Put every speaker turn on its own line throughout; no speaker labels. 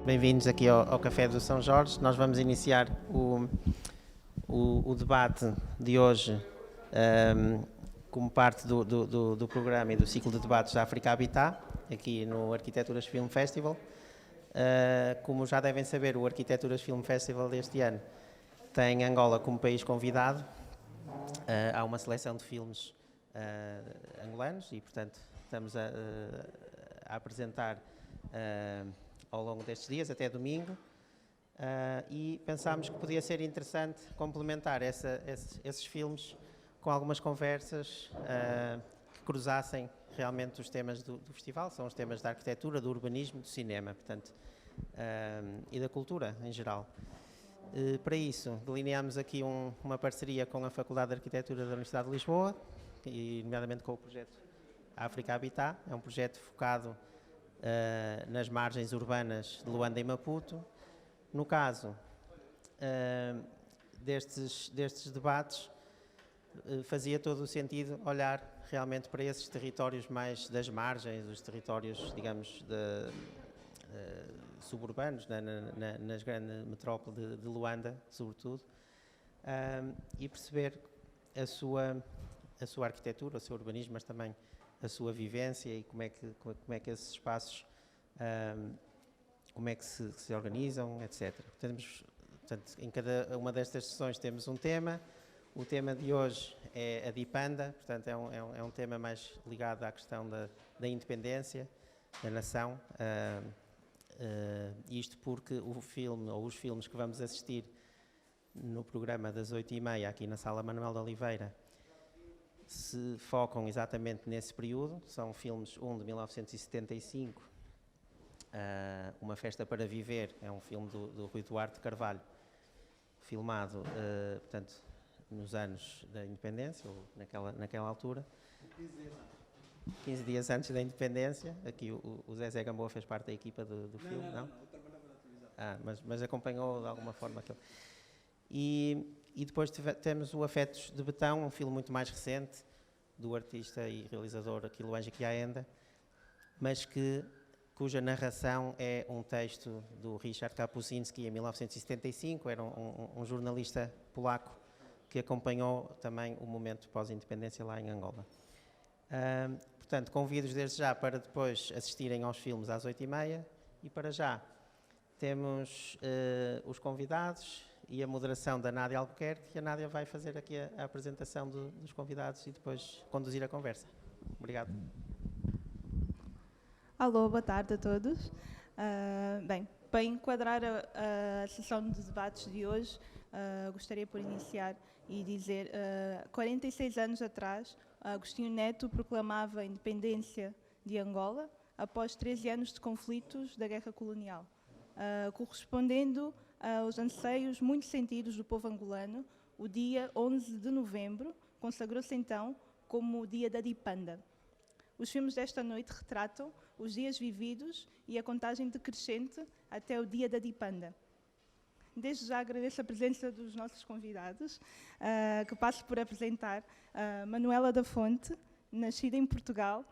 Bem-vindos aqui ao Café do São Jorge. Nós vamos iniciar o debate de hoje como parte do programa e do ciclo de debates da África Habitat, aqui no Arquiteturas Film Festival. Como já devem saber, o Arquiteturas Film Festival deste ano tem Angola como país convidado. Há uma seleção de filmes angolanos e, portanto, estamos a apresentar ao longo destes dias, até domingo, e pensámos que podia ser interessante complementar esses filmes com algumas conversas que cruzassem realmente os temas do festival. São os temas da arquitetura, do urbanismo, do cinema, portanto, e da cultura em geral. Para isso, delineamos aqui uma parceria com a Faculdade de Arquitetura da Universidade de Lisboa, e nomeadamente com o projeto África Habitat. É um projeto focado nas margens urbanas de Luanda e Maputo. No caso destes debates, fazia todo o sentido olhar realmente para esses territórios mais das margens, os territórios, digamos, suburbanos, nas grandes metrópoles de Luanda, sobretudo, e perceber a sua arquitetura, o seu urbanismo, mas também a sua vivência e como é que esses espaços, como é que se organizam, etc. Portanto, em cada uma destas sessões temos um tema. O tema de hoje é a Dipanda, portanto é um tema mais ligado à questão da independência da nação. Isto porque o filme, ou os filmes que vamos assistir no programa das 8h30 aqui na Sala Manuel de Oliveira, se focam exatamente nesse período. São filmes, um de 1975, Uma Festa para Viver, é um filme do Rui Duarte Carvalho, filmado, portanto, nos anos da independência, ou naquela altura. 15 dias antes da independência. Aqui o Zezé Gamboa fez parte da equipa do filme, não? Eu trabalhava na televisão. Mas acompanhou de alguma forma aquele. E depois temos o Afetos de Betão, um filme muito mais recente, do artista e realizador Aquilo Anja Kiaenda, mas cuja narração é um texto do Richard Kapuscinski em 1975. Era um jornalista polaco que acompanhou também o momento pós-independência lá em Angola. Portanto, convido-os desde já para depois assistirem aos filmes às 8h30, e para já temos os convidados e a moderação da Nádia Albuquerque, e a Nádia vai fazer aqui a apresentação dos convidados e depois conduzir a conversa. Obrigado.
Alô, boa tarde a todos. Bem, para enquadrar a sessão de debates de hoje, gostaria por iniciar e dizer, 46 anos atrás, Agostinho Neto proclamava a independência de Angola após 13 anos de conflitos da guerra colonial. Correspondendo aos anseios muito sentidos do povo angolano, o dia 11 de novembro consagrou-se então como o dia da Dipanda. Os filmes desta noite retratam os dias vividos e a contagem decrescente até o dia da Dipanda. Desde já agradeço a presença dos nossos convidados, que passo por apresentar Manuela da Fonte, nascida em Portugal,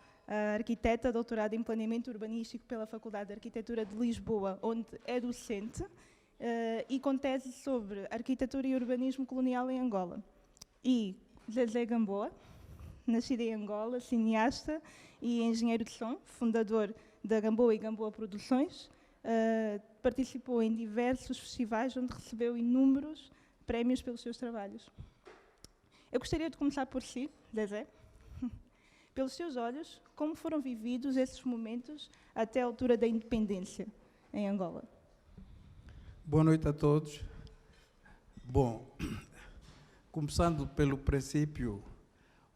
arquiteta, doutorada em planeamento urbanístico pela Faculdade de Arquitetura de Lisboa, onde é docente, e com tese sobre arquitetura e urbanismo colonial em Angola. E Zezé Gamboa, nascido em Angola, cineasta e engenheiro de som, fundador da Gamboa e Gamboa Produções. Participou em diversos festivais onde recebeu inúmeros prémios pelos seus trabalhos. Eu gostaria de começar por si, Zezé. Pelos seus olhos, como foram vividos esses momentos até a altura da independência em Angola?
Boa noite a todos. Bom, começando pelo princípio,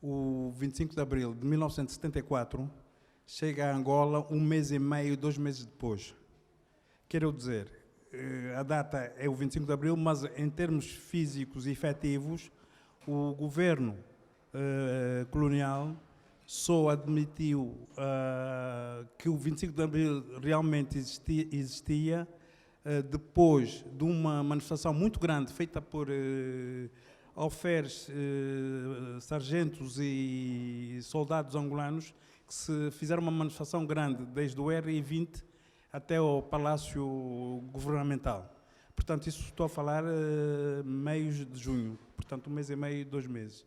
o 25 de abril de 1974 chega a Angola 1 mês e meio, 2 meses depois. Quero dizer, a data é o 25 de abril, mas em termos físicos e efetivos, o governo colonial só admitiu que o 25 de abril realmente existia depois de uma manifestação muito grande feita por alferes, sargentos e soldados angolanos, que se fizeram uma manifestação grande desde o RI-20 até ao Palácio Governamental. Portanto, isso estou a falar meios de junho, portanto, 1 mês e meio, 2 meses.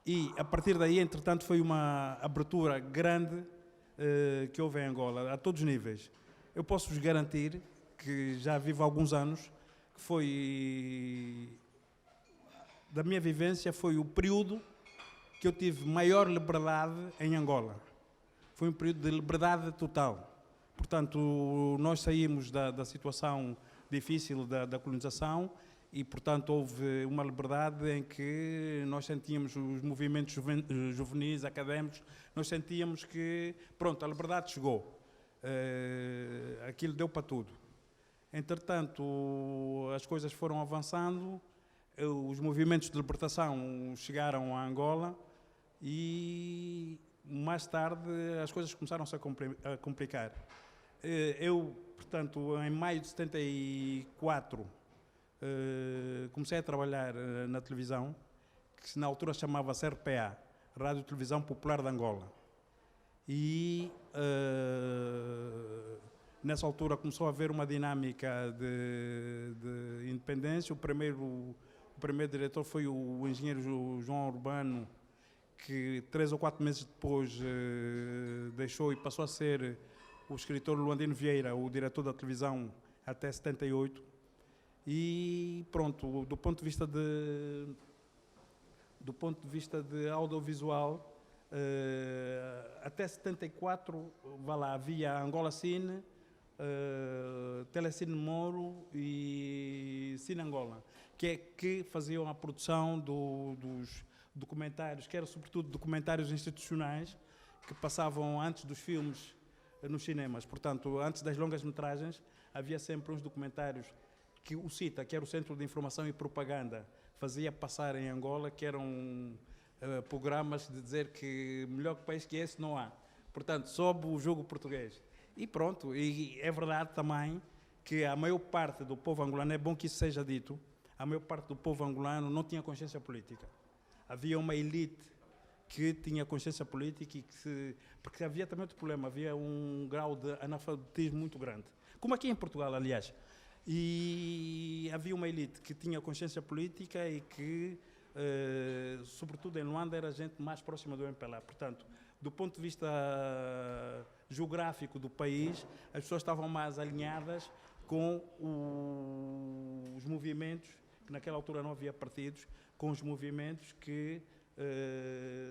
E, a partir daí, entretanto, foi uma abertura grande que houve em Angola, a todos os níveis. Eu posso vos garantir que já vivo há alguns anos, que foi, da minha vivência, foi o período que eu tive maior liberdade em Angola. Foi um período de liberdade total. Portanto, nós saímos da situação difícil da colonização e, portanto, houve uma liberdade em que nós sentíamos os movimentos juvenis, académicos, nós sentíamos que, pronto, a liberdade chegou. Aquilo deu para tudo. Entretanto, as coisas foram avançando, os movimentos de libertação chegaram a Angola e, mais tarde, as coisas começaram-se a complicar. Eu, portanto, em maio de 74, comecei a trabalhar na televisão, que na altura chamava-se RPA, Rádio Televisão Popular de Angola. E nessa altura começou a haver uma dinâmica de independência. O primeiro diretor foi o engenheiro João Urbano, que 3 ou 4 meses depois deixou e passou a ser o escritor Luandino Vieira, o diretor da televisão, até 78. E pronto, do ponto de vista de audiovisual, até 74, havia Angola Cine, Telecine Moro e Cine Angola, que faziam a produção dos documentários, que eram sobretudo documentários institucionais, que passavam antes dos filmes nos cinemas. Portanto, antes das longas-metragens, havia sempre uns documentários que o CITA, que era o Centro de Informação e Propaganda, fazia passar em Angola, que eram programas de dizer que melhor que país que esse não há. Portanto, sob o jogo português. E pronto, e é verdade também que a maior parte do povo angolano, é bom que isso seja dito, a maior parte do povo angolano não tinha consciência política. Havia uma elite que tinha consciência política e porque havia também outro problema, havia um grau de analfabetismo muito grande. Como aqui em Portugal, aliás. E havia uma elite que tinha consciência política e que, sobretudo em Luanda, era a gente mais próxima do MPLA. Portanto, do ponto de vista geográfico do país, as pessoas estavam mais alinhadas com os movimentos, que naquela altura não havia partidos, com os movimentos que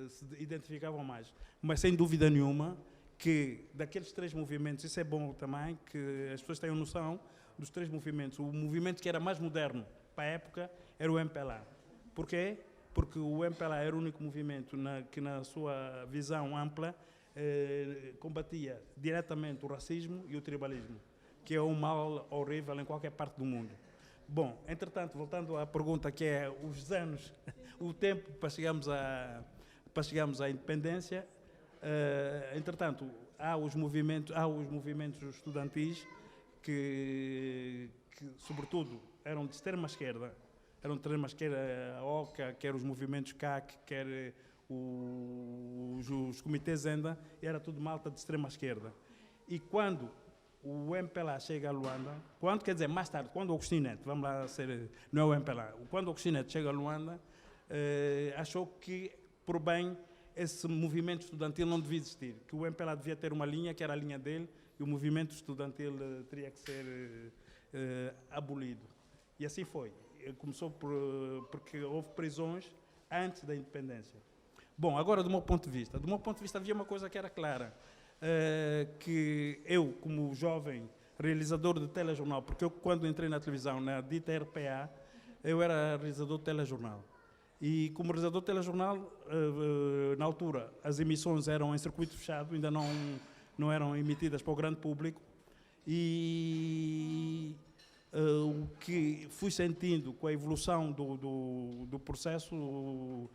se identificavam mais. Mas, sem dúvida nenhuma, que daqueles 3 movimentos, isso é bom também, que as pessoas tenham noção dos 3 movimentos. O movimento que era mais moderno para a época era o MPLA. Porquê? Porque o MPLA era o único movimento que, na sua visão ampla, combatia diretamente o racismo e o tribalismo, que é um mal horrível em qualquer parte do mundo. Bom, entretanto, voltando à pergunta, que é os anos, o tempo para chegarmos à independência, entretanto, há os movimentos estudantis que, sobretudo, eram de extrema esquerda, a OCA, quer os movimentos CAC, quer os comitês Zenda, era tudo malta de extrema esquerda. E quando o MPLA chega a Luanda, mais tarde, quando o Agostinho Neto, vamos lá ser, não é o MPLA, quando o Agostinho Neto chega a Luanda, achou que, por bem, esse movimento estudantil não devia existir, que o MPLA devia ter uma linha, que era a linha dele, e o movimento estudantil teria que ser abolido. E assim foi. Começou porque houve prisões antes da independência. Bom, agora do meu ponto de vista havia uma coisa que era clara, que eu, como jovem realizador de telejornal, porque eu, quando entrei na televisão, na dita RPA, eu era realizador de telejornal. E como realizador de telejornal, na altura, as emissões eram em circuito fechado, ainda não eram emitidas para o grande público, e o que fui sentindo com a evolução do processo,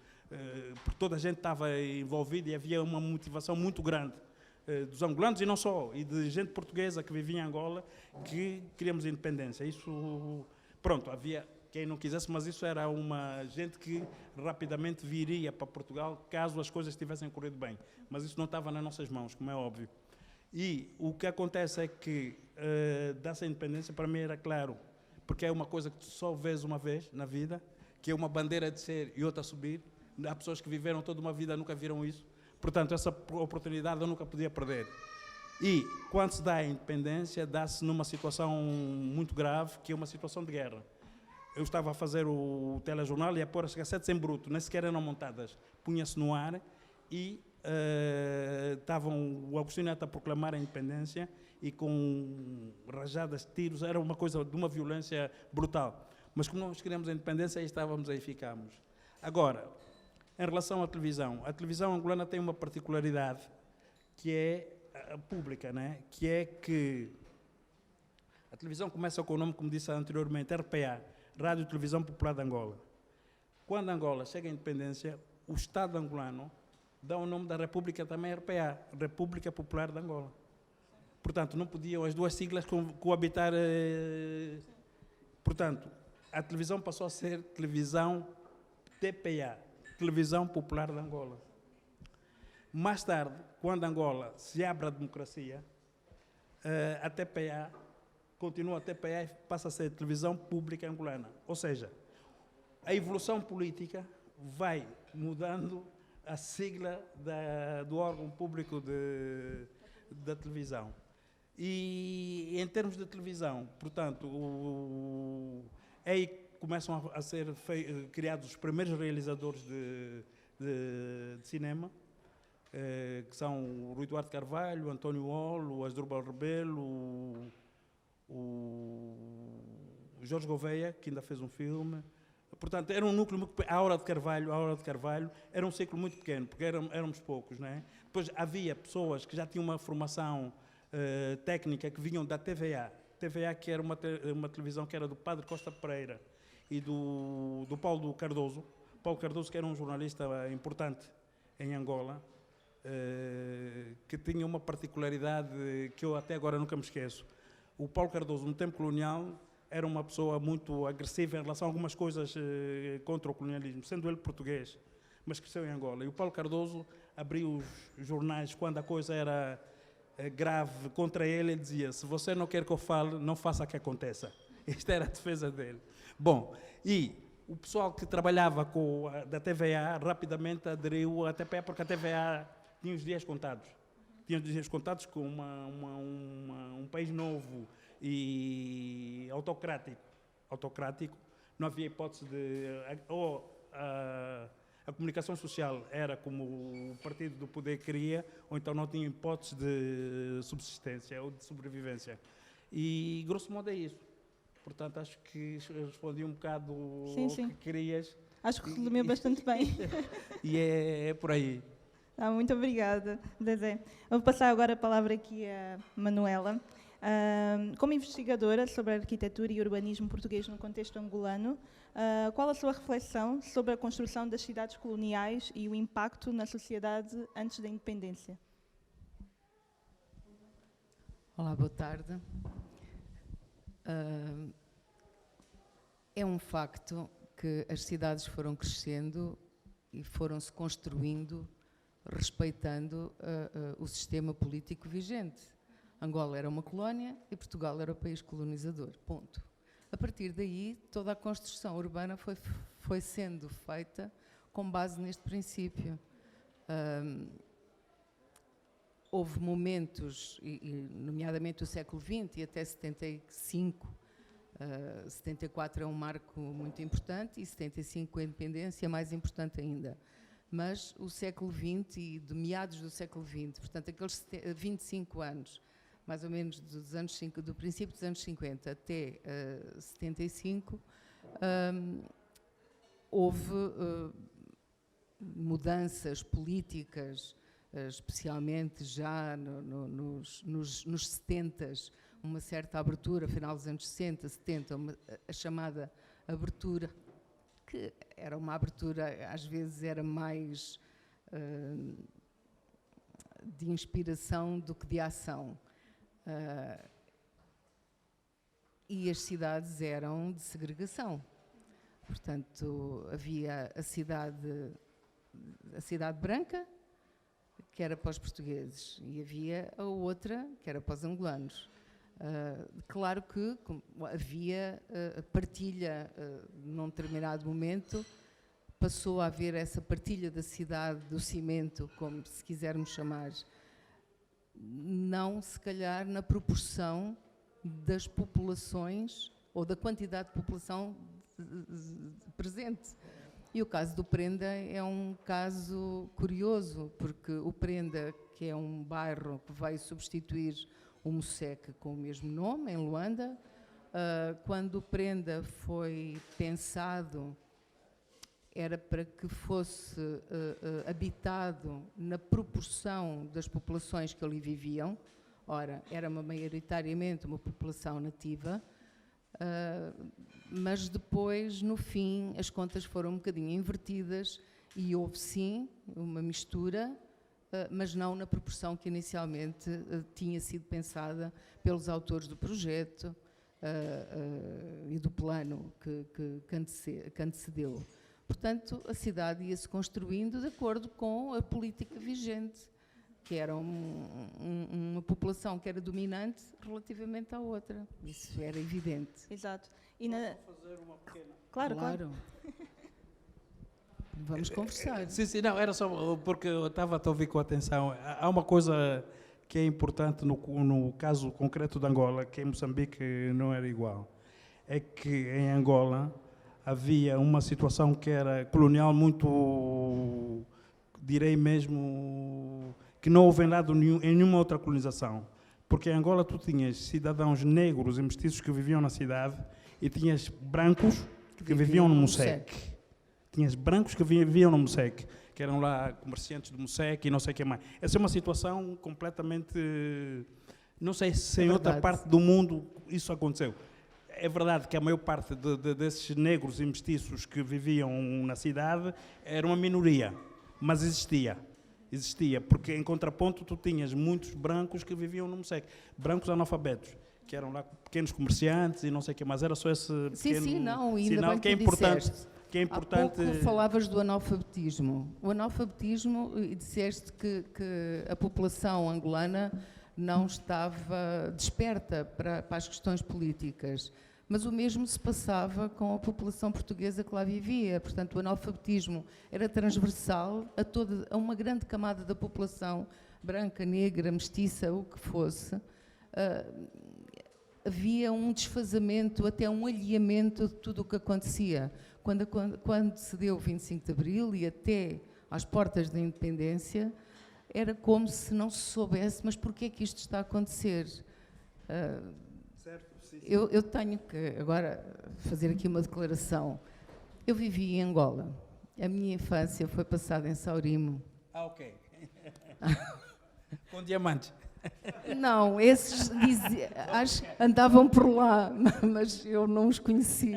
porque toda a gente estava envolvida e havia uma motivação muito grande dos angolanos e não só, e de gente portuguesa que vivia em Angola, que queríamos independência. Isso, pronto, havia quem não quisesse, mas isso era uma gente que rapidamente viria para Portugal caso as coisas tivessem corrido bem. Mas isso não estava nas nossas mãos, como é óbvio. E o que acontece é que dá-se a independência, para mim era claro, porque é uma coisa que tu só vês uma vez na vida, que é uma bandeira a descer e outra a subir. Há pessoas que viveram toda uma vida e nunca viram isso. Portanto, essa oportunidade eu nunca podia perder. E, quando se dá a independência, dá-se numa situação muito grave, que é uma situação de guerra. Eu estava a fazer o telejornal e a pôr as cassetes em bruto, nem sequer eram montadas. Punha-se no ar e estavam o Agostinho Neto a proclamar a independência e com rajadas de tiros, era uma coisa de uma violência brutal. Mas como nós queríamos a independência, aí estávamos, aí ficámos. Agora, em relação à televisão angolana tem uma particularidade que é a pública, né? Que é que a televisão começa com o nome, como disse anteriormente, RPA, Rádio e Televisão Popular de Angola. Quando Angola chega à independência, o Estado angolano dá o nome da República também RPA, República Popular de Angola. Portanto, não podiam as duas siglas coabitar. Portanto, a televisão passou a ser Televisão TPA, Televisão Popular de Angola. Mais tarde, quando Angola se abre à democracia, a TPA continua a TPA e passa a ser Televisão Pública Angolana. Ou seja, a evolução política vai mudando a sigla do órgão público da televisão. E em termos de televisão, portanto, aí começam a ser criados os primeiros realizadores de cinema, que são o Rui Duarte Carvalho, o António Olo, o Asdrubal Rebelo, o Jorge Gouveia, que ainda fez um filme. Portanto, era um núcleo muito pequeno. A Hora de Carvalho era um ciclo muito pequeno, porque éramos poucos, não é? Depois havia pessoas que já tinham uma formação técnica, que vinham da TVA, que era uma televisão que era do Padre Costa Pereira e do Paulo Cardoso, que era um jornalista importante em Angola, que tinha uma particularidade que eu até agora nunca me esqueço. O Paulo Cardoso, no tempo colonial, era uma pessoa muito agressiva em relação a algumas coisas contra o colonialismo, sendo ele português, mas cresceu em Angola. E o Paulo Cardoso abriu os jornais quando a coisa era grave contra ele, ele dizia: se você não quer que eu fale, não faça que aconteça. Esta era a defesa dele. Bom, e o pessoal que trabalhava da TVA rapidamente aderiu à TPA, porque a TVA tinha os dias contados. Tinha os dias contados com um país novo e autocrático. Não havia hipótese de... A comunicação social era como o partido do poder queria, ou então não tinha hipótese de subsistência ou de sobrevivência. E, grosso modo, é isso. Portanto, acho que respondi um bocado ao que querias.
Acho que resumiu bastante bem.
E é por aí.
Muito obrigada, Zezé. Vou passar agora a palavra aqui a Manuela. Como investigadora sobre a arquitetura e urbanismo português no contexto angolano, qual a sua reflexão sobre a construção das cidades coloniais e o impacto na sociedade antes da independência?
Olá, boa tarde. É um facto que as cidades foram crescendo e foram-se construindo respeitando o sistema político vigente. Angola era uma colónia e Portugal era o país colonizador, ponto. A partir daí, toda a construção urbana foi sendo feita com base neste princípio. Houve momentos, nomeadamente o século XX e até 75, 74 é um marco muito importante e 75 a independência é mais importante ainda. Mas o século XX e de meados do século XX, portanto aqueles 25 anos, mais ou menos do princípio dos anos 50 até 75, houve mudanças políticas, especialmente já nos 70s, uma certa abertura, final dos anos 60, 70, a chamada abertura, que era uma abertura, às vezes era mais de inspiração do que de ação. E as cidades eram de segregação. Portanto, havia a cidade branca, que era para os portugueses, e havia a outra, que era para os angolanos. Claro que havia partilha num determinado momento, passou a haver essa partilha da cidade, do cimento, como se quisermos chamar, não se calhar na proporção das populações ou da quantidade de população presente. E o caso do Prenda é um caso curioso, porque o Prenda, que é um bairro que veio substituir o Moceque com o mesmo nome, em Luanda, quando o Prenda foi pensado, era para que fosse habitado na proporção das populações que ali viviam. Ora, era maioritariamente uma população nativa, mas depois, no fim, as contas foram um bocadinho invertidas e houve sim uma mistura, mas não na proporção que inicialmente tinha sido pensada pelos autores do projeto e do plano que antecedeu. Portanto, a cidade ia-se construindo de acordo com a política vigente, que era uma população que era dominante relativamente à outra. Isso era evidente.
Exato.
Posso fazer uma pequena...
Claro.
Vamos conversar.
Sim, não, era só porque eu estava a ouvir com atenção. Há uma coisa que é importante no caso concreto de Angola, que em Moçambique não era igual. É que em Angola havia uma situação que era colonial muito, direi mesmo, que não houve em nenhuma outra colonização. Porque em Angola tu tinhas cidadãos negros e mestiços que viviam na cidade e tinhas brancos que viviam no Moceque. Tinhas brancos que viviam no Moceque, que eram lá comerciantes do Moceque e não sei o que mais. Essa é uma situação completamente... Não sei se em outra parte do mundo isso aconteceu. É verdade que a maior parte desses negros e mestiços que viviam na cidade era uma minoria, mas existia, porque em contraponto tu tinhas muitos brancos que viviam no Moceque, brancos analfabetos, que eram lá pequenos comerciantes e não sei o que mais, era só esse pequeno sinal que é importante. Que é importante.
Há pouco falavas do analfabetismo. O analfabetismo, e disseste que a população angolana não estava desperta para as questões políticas. Mas o mesmo se passava com a população portuguesa que lá vivia. Portanto, o analfabetismo era transversal a uma grande camada da população, branca, negra, mestiça, o que fosse. Havia um desfazamento, até um alheamento de tudo o que acontecia. Quando se deu o 25 de Abril e até às portas da independência, era como se não se soubesse, mas porquê é que isto está a acontecer? Eu tenho que agora fazer aqui uma declaração. Eu vivi em Angola. A minha infância foi passada em Saurimo.
Ok. Com diamantes.
Não, esses andavam por lá, mas eu não os conheci.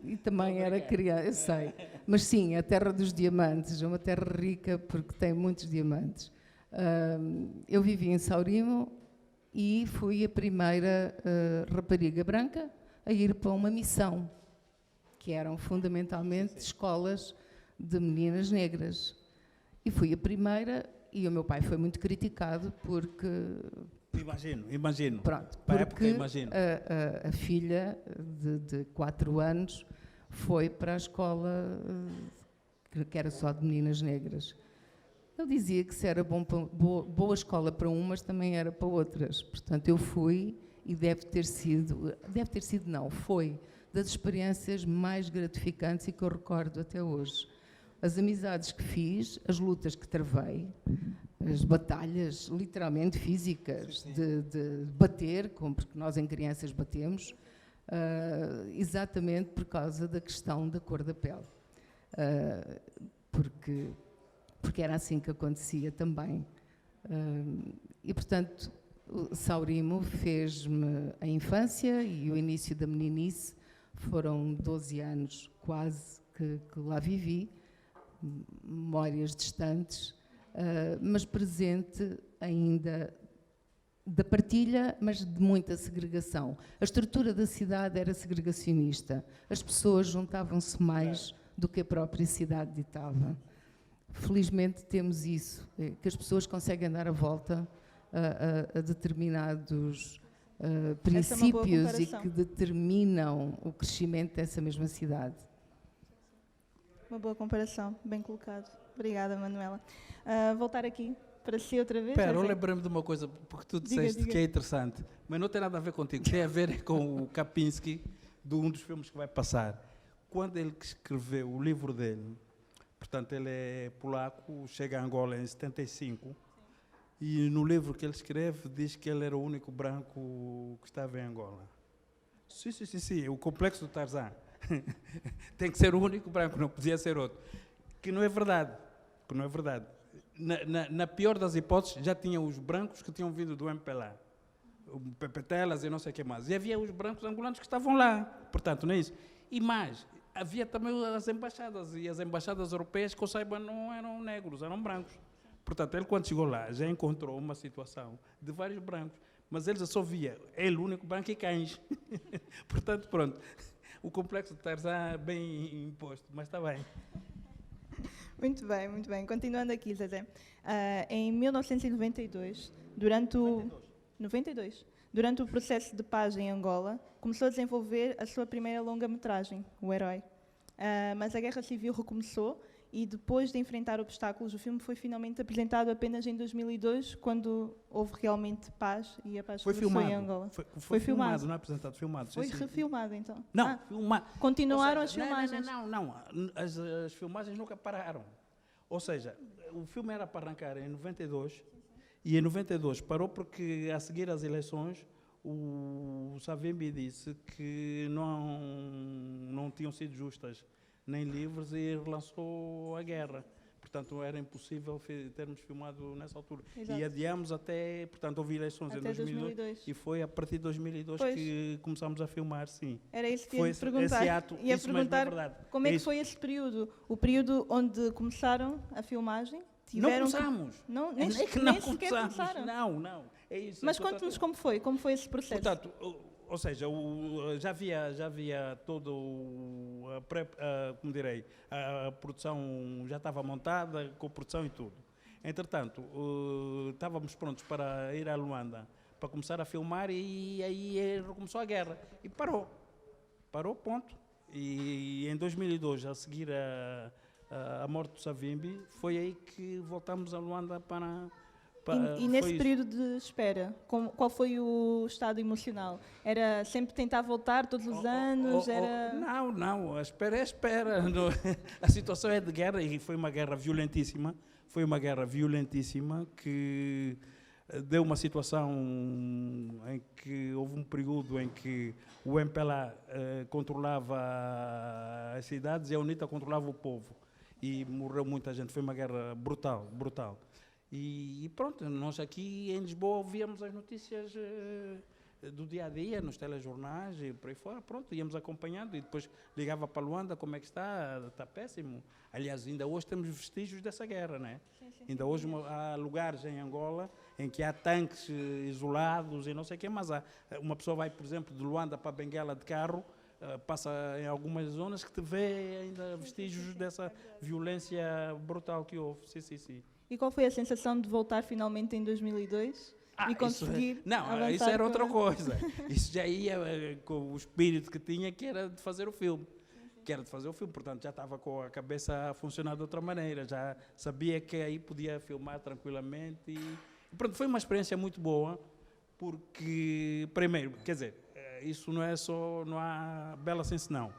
E também era criança, eu sei. Mas sim, a terra dos diamantes, é uma terra rica porque tem muitos diamantes. Eu vivi em Saurimo e fui a primeira rapariga branca a ir para uma missão, que eram fundamentalmente escolas de meninas negras. E fui a primeira, e o meu pai foi muito criticado porque...
Imagino.
Pronto,
para
porque
a época, imagino.
A filha de 4 anos foi para a escola que era só de meninas negras. Ele dizia que se era boa escola para umas, também era para outras. Portanto, eu fui e foi das experiências mais gratificantes e que eu recordo até hoje. As amizades que fiz, as lutas que travei, as batalhas literalmente físicas, de bater, porque nós em crianças batemos, exatamente por causa da questão da cor da pele. Porque era assim que acontecia também. E, portanto, o Saurimo fez-me a infância e o início da meninice. Foram 12 anos quase que lá vivi, memórias distantes, mas presente ainda da partilha, mas de muita segregação. A estrutura da cidade era segregacionista. As pessoas juntavam-se mais do que a própria cidade ditava. felizmente temos isso, que as pessoas conseguem dar a volta a determinados princípios e que determinam o crescimento dessa mesma cidade.
Uma boa comparação, bem colocado. Obrigada, Manuela. Voltar aqui para si outra vez.
Espera, eu lembrei-me de uma coisa, porque tu disseste
diga.
que é interessante, mas não tem nada a ver contigo, tem a ver com o Kapinski, de um dos filmes que vai passar. Quando ele escreveu o livro dele, portanto, ele é polaco, chega a Angola em 75, e no livro que ele escreve diz que ele era o único branco que estava em Angola. Sim, o complexo do Tarzan. Tem que ser o único branco, não podia ser outro. Que não é verdade. Na pior das hipóteses, já tinham os brancos que tinham vindo do MPLA, o Pepetelas e não sei o que mais. E havia os brancos angolanos que estavam lá. Portanto, não é isso. E mais, havia também as embaixadas, e as embaixadas europeias, que eu saiba, não eram negros, eram brancos. Portanto, ele quando chegou lá, já encontrou uma situação de vários brancos, mas ele já só via ele, o único branco, e cães. Portanto, pronto, o complexo de Tarzan bem imposto, mas está bem.
Muito bem. Continuando aqui, Zezé. Em 1992, durante o processo de paz em Angola, começou a desenvolver a sua primeira longa-metragem, O Herói. Mas a Guerra Civil recomeçou e, depois de enfrentar obstáculos, o filme foi finalmente apresentado apenas em 2002, quando houve realmente paz e a paz regressou em Angola.
Foi filmado, não é apresentado, filmado.
Foi refilmado, então?
Não, filmado.
Continuaram as filmagens?
Não. As filmagens nunca pararam. Ou seja, o filme era para arrancar em 92, e em 92 parou porque, a seguir às eleições, o Savimbi disse que não tinham sido justas nem livres e relançou a guerra. Portanto, era impossível termos filmado nessa altura.
Exato.
E adiamos até, portanto, houve eleições
até
em 2002 e foi a partir de 2002
pois.
Que começámos a filmar, sim.
Era isso que
foi
ia perguntar.
Esse ato,
ia
isso mesmo é
perguntar
verdade.
como é que foi esse período? O período onde começaram a filmagem? Tiveram
não começamos.
Nem sequer começaram.
Não. É isso.
Mas conte-nos como foi esse processo.
Portanto, ou seja, já havia todo a produção já estava montada, com produção e tudo. Entretanto, estávamos prontos para ir a Luanda para começar a filmar, e aí recomeçou a guerra e parou, ponto. E em 2002, a seguir a morte do Savimbi, foi aí que voltamos a Luanda para...
E nesse período de espera, qual foi o estado emocional? Era sempre tentar voltar todos os anos?
Não, a espera é a espera. A situação é de guerra, e foi uma guerra violentíssima. Que deu uma situação em que houve um período em que o MPLA controlava as cidades e a UNITA controlava o povo. E morreu muita gente, foi uma guerra brutal. E pronto, nós aqui em Lisboa ouvíamos as notícias do dia a dia, nos telejornais e por aí fora, pronto, íamos acompanhando, e depois ligava para Luanda, como é que está péssimo. Aliás, ainda hoje temos vestígios dessa guerra, não é? Ainda hoje há lugares em Angola em que há tanques isolados e não sei o quê, mas uma pessoa vai, por exemplo, de Luanda para Benguela de carro, passa em algumas zonas que te vê ainda vestígios dessa violência brutal que houve. Sim.
E qual foi a sensação de voltar finalmente em 2002 e conseguir avançar?
Isso era outra coisa. Isso já ia com o espírito que tinha, que era de fazer o filme. Portanto, já estava com a cabeça a funcionar de outra maneira, já sabia que aí podia filmar tranquilamente. E pronto, foi uma experiência muito boa, porque, primeiro, quer dizer, isso não há bela senso, não.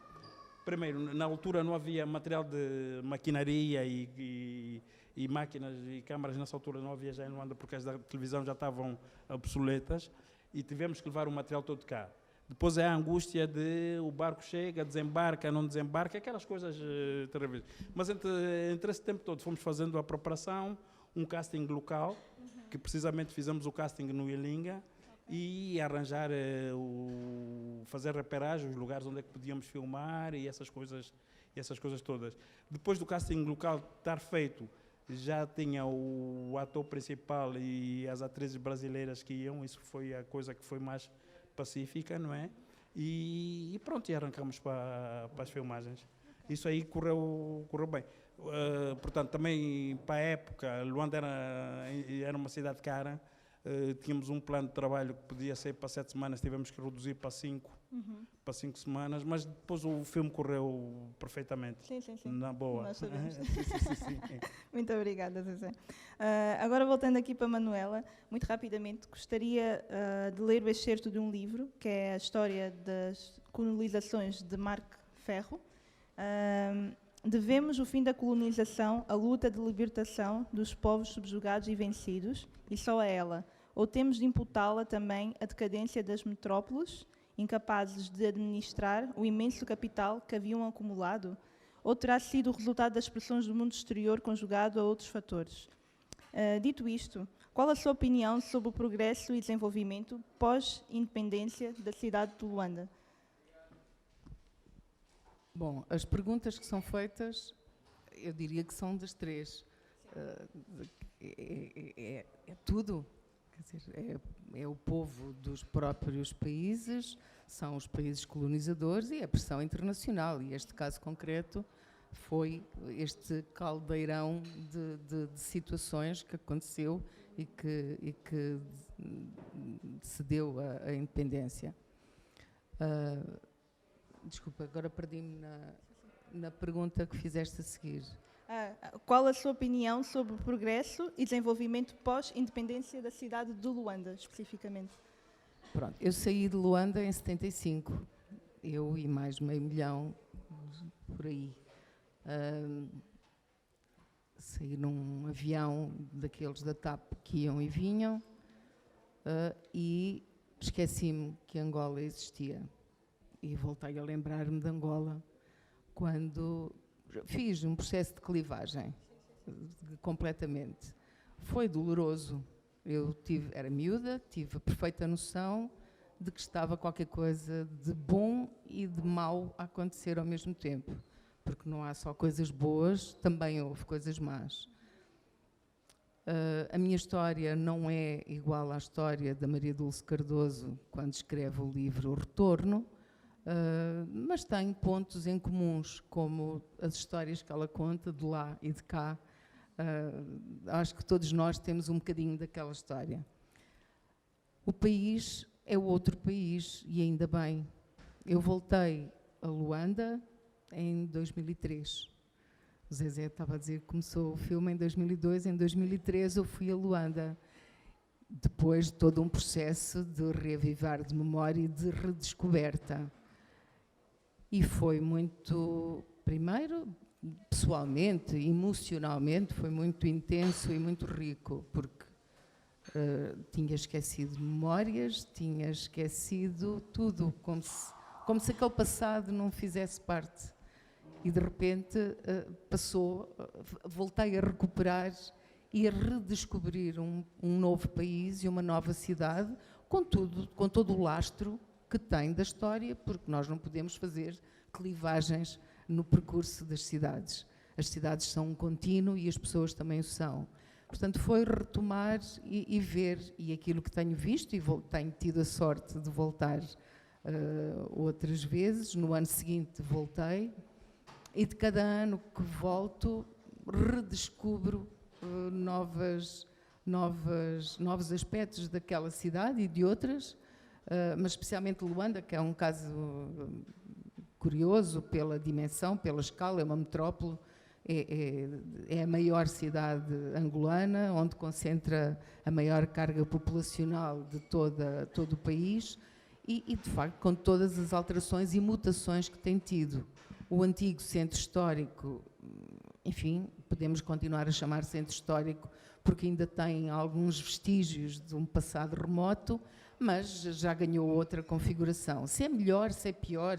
Primeiro, na altura não havia material de maquinaria e máquinas e câmaras, nessa altura não havia já em Luanda, porque as da televisão já estavam obsoletas, e tivemos que levar o material todo cá. Depois é a angústia de o barco chega, desembarca, não desembarca, aquelas coisas terríveis. Mas entre esse tempo todo fomos fazendo a preparação, um casting local, que precisamente fizemos o casting no Ilinga, e arranjar, fazer reperagem, os lugares onde é que podíamos filmar e essas coisas todas. Depois do casting local estar feito, já tinha o ator principal e as atrizes brasileiras que iam, isso foi a coisa que foi mais pacífica, não é? E pronto, e arrancamos para as filmagens. Isso aí correu bem. Portanto, também para a época, Luanda era uma cidade cara. Tínhamos um plano de trabalho que podia ser para 7 semanas, tivemos que reduzir para 5 semanas, mas depois o filme correu perfeitamente.
Sim.
Na boa.
Nós sabemos.
Sim.
Muito obrigada, Zezé. Agora, voltando aqui para a Manuela, muito rapidamente, gostaria de ler o excerto de um livro, que é a história das colonizações de Marc Ferro. Devemos o fim da colonização à luta de libertação dos povos subjugados e vencidos, e só a ela. Ou temos de imputá-la também à decadência das metrópoles, incapazes de administrar o imenso capital que haviam acumulado? Ou terá sido o resultado das pressões do mundo exterior conjugado a outros fatores? Dito isto, qual a sua opinião sobre o progresso e desenvolvimento pós-independência da cidade de Luanda?
Bom, as perguntas que são feitas, eu diria que são das três. É tudo. Quer dizer, é o povo dos próprios países, são os países colonizadores e a pressão internacional. E este caso concreto foi este caldeirão de situações que aconteceu e que se deu a independência. Desculpa, agora perdi-me na pergunta que fizeste a seguir.
Qual a sua opinião sobre o progresso e desenvolvimento pós-independência da cidade de Luanda, especificamente?
Pronto, eu saí de Luanda em 75, eu e mais meio milhão por aí. Saí num avião daqueles da TAP que iam e vinham e esqueci-me que Angola existia. E voltei a lembrar-me de Angola quando fiz um processo de clivagem, completamente. Foi doloroso. Era miúda, tive a perfeita noção de que estava qualquer coisa de bom e de mau a acontecer ao mesmo tempo. Porque não há só coisas boas, também houve coisas más. A minha história não é igual à história da Maria Dulce Cardoso quando escreve o livro O Retorno, mas tem pontos em comuns, como as histórias que ela conta de lá e de cá. Acho que todos nós temos um bocadinho daquela história. O país é o outro país, e ainda bem. Eu voltei a Luanda em 2003. O Zezé estava a dizer que começou o filme em 2002, em 2003 eu fui a Luanda. Depois de todo um processo de reavivar de memória e de redescoberta. E foi muito, primeiro, pessoalmente, emocionalmente, foi muito intenso e muito rico, porque tinha esquecido memórias, tinha esquecido tudo, como se aquele passado não fizesse parte. E de repente voltei a recuperar e a redescobrir um novo país e uma nova cidade, com todo o lastro que tem da história, porque nós não podemos fazer clivagens no percurso das cidades. As cidades são um contínuo e as pessoas também o são. Portanto, foi retomar e ver, e aquilo que tenho visto, e tenho tido a sorte de voltar outras vezes. No ano seguinte voltei, e de cada ano que volto, redescubro novos aspectos daquela cidade e de outras, mas especialmente Luanda, que é um caso curioso pela dimensão, pela escala, é uma metrópole, é a maior cidade angolana, onde concentra a maior carga populacional de todo o país e, de facto, com todas as alterações e mutações que tem tido. O antigo centro histórico, enfim, podemos continuar a chamar centro histórico porque ainda tem alguns vestígios de um passado remoto, mas já ganhou outra configuração. Se é melhor, se é pior,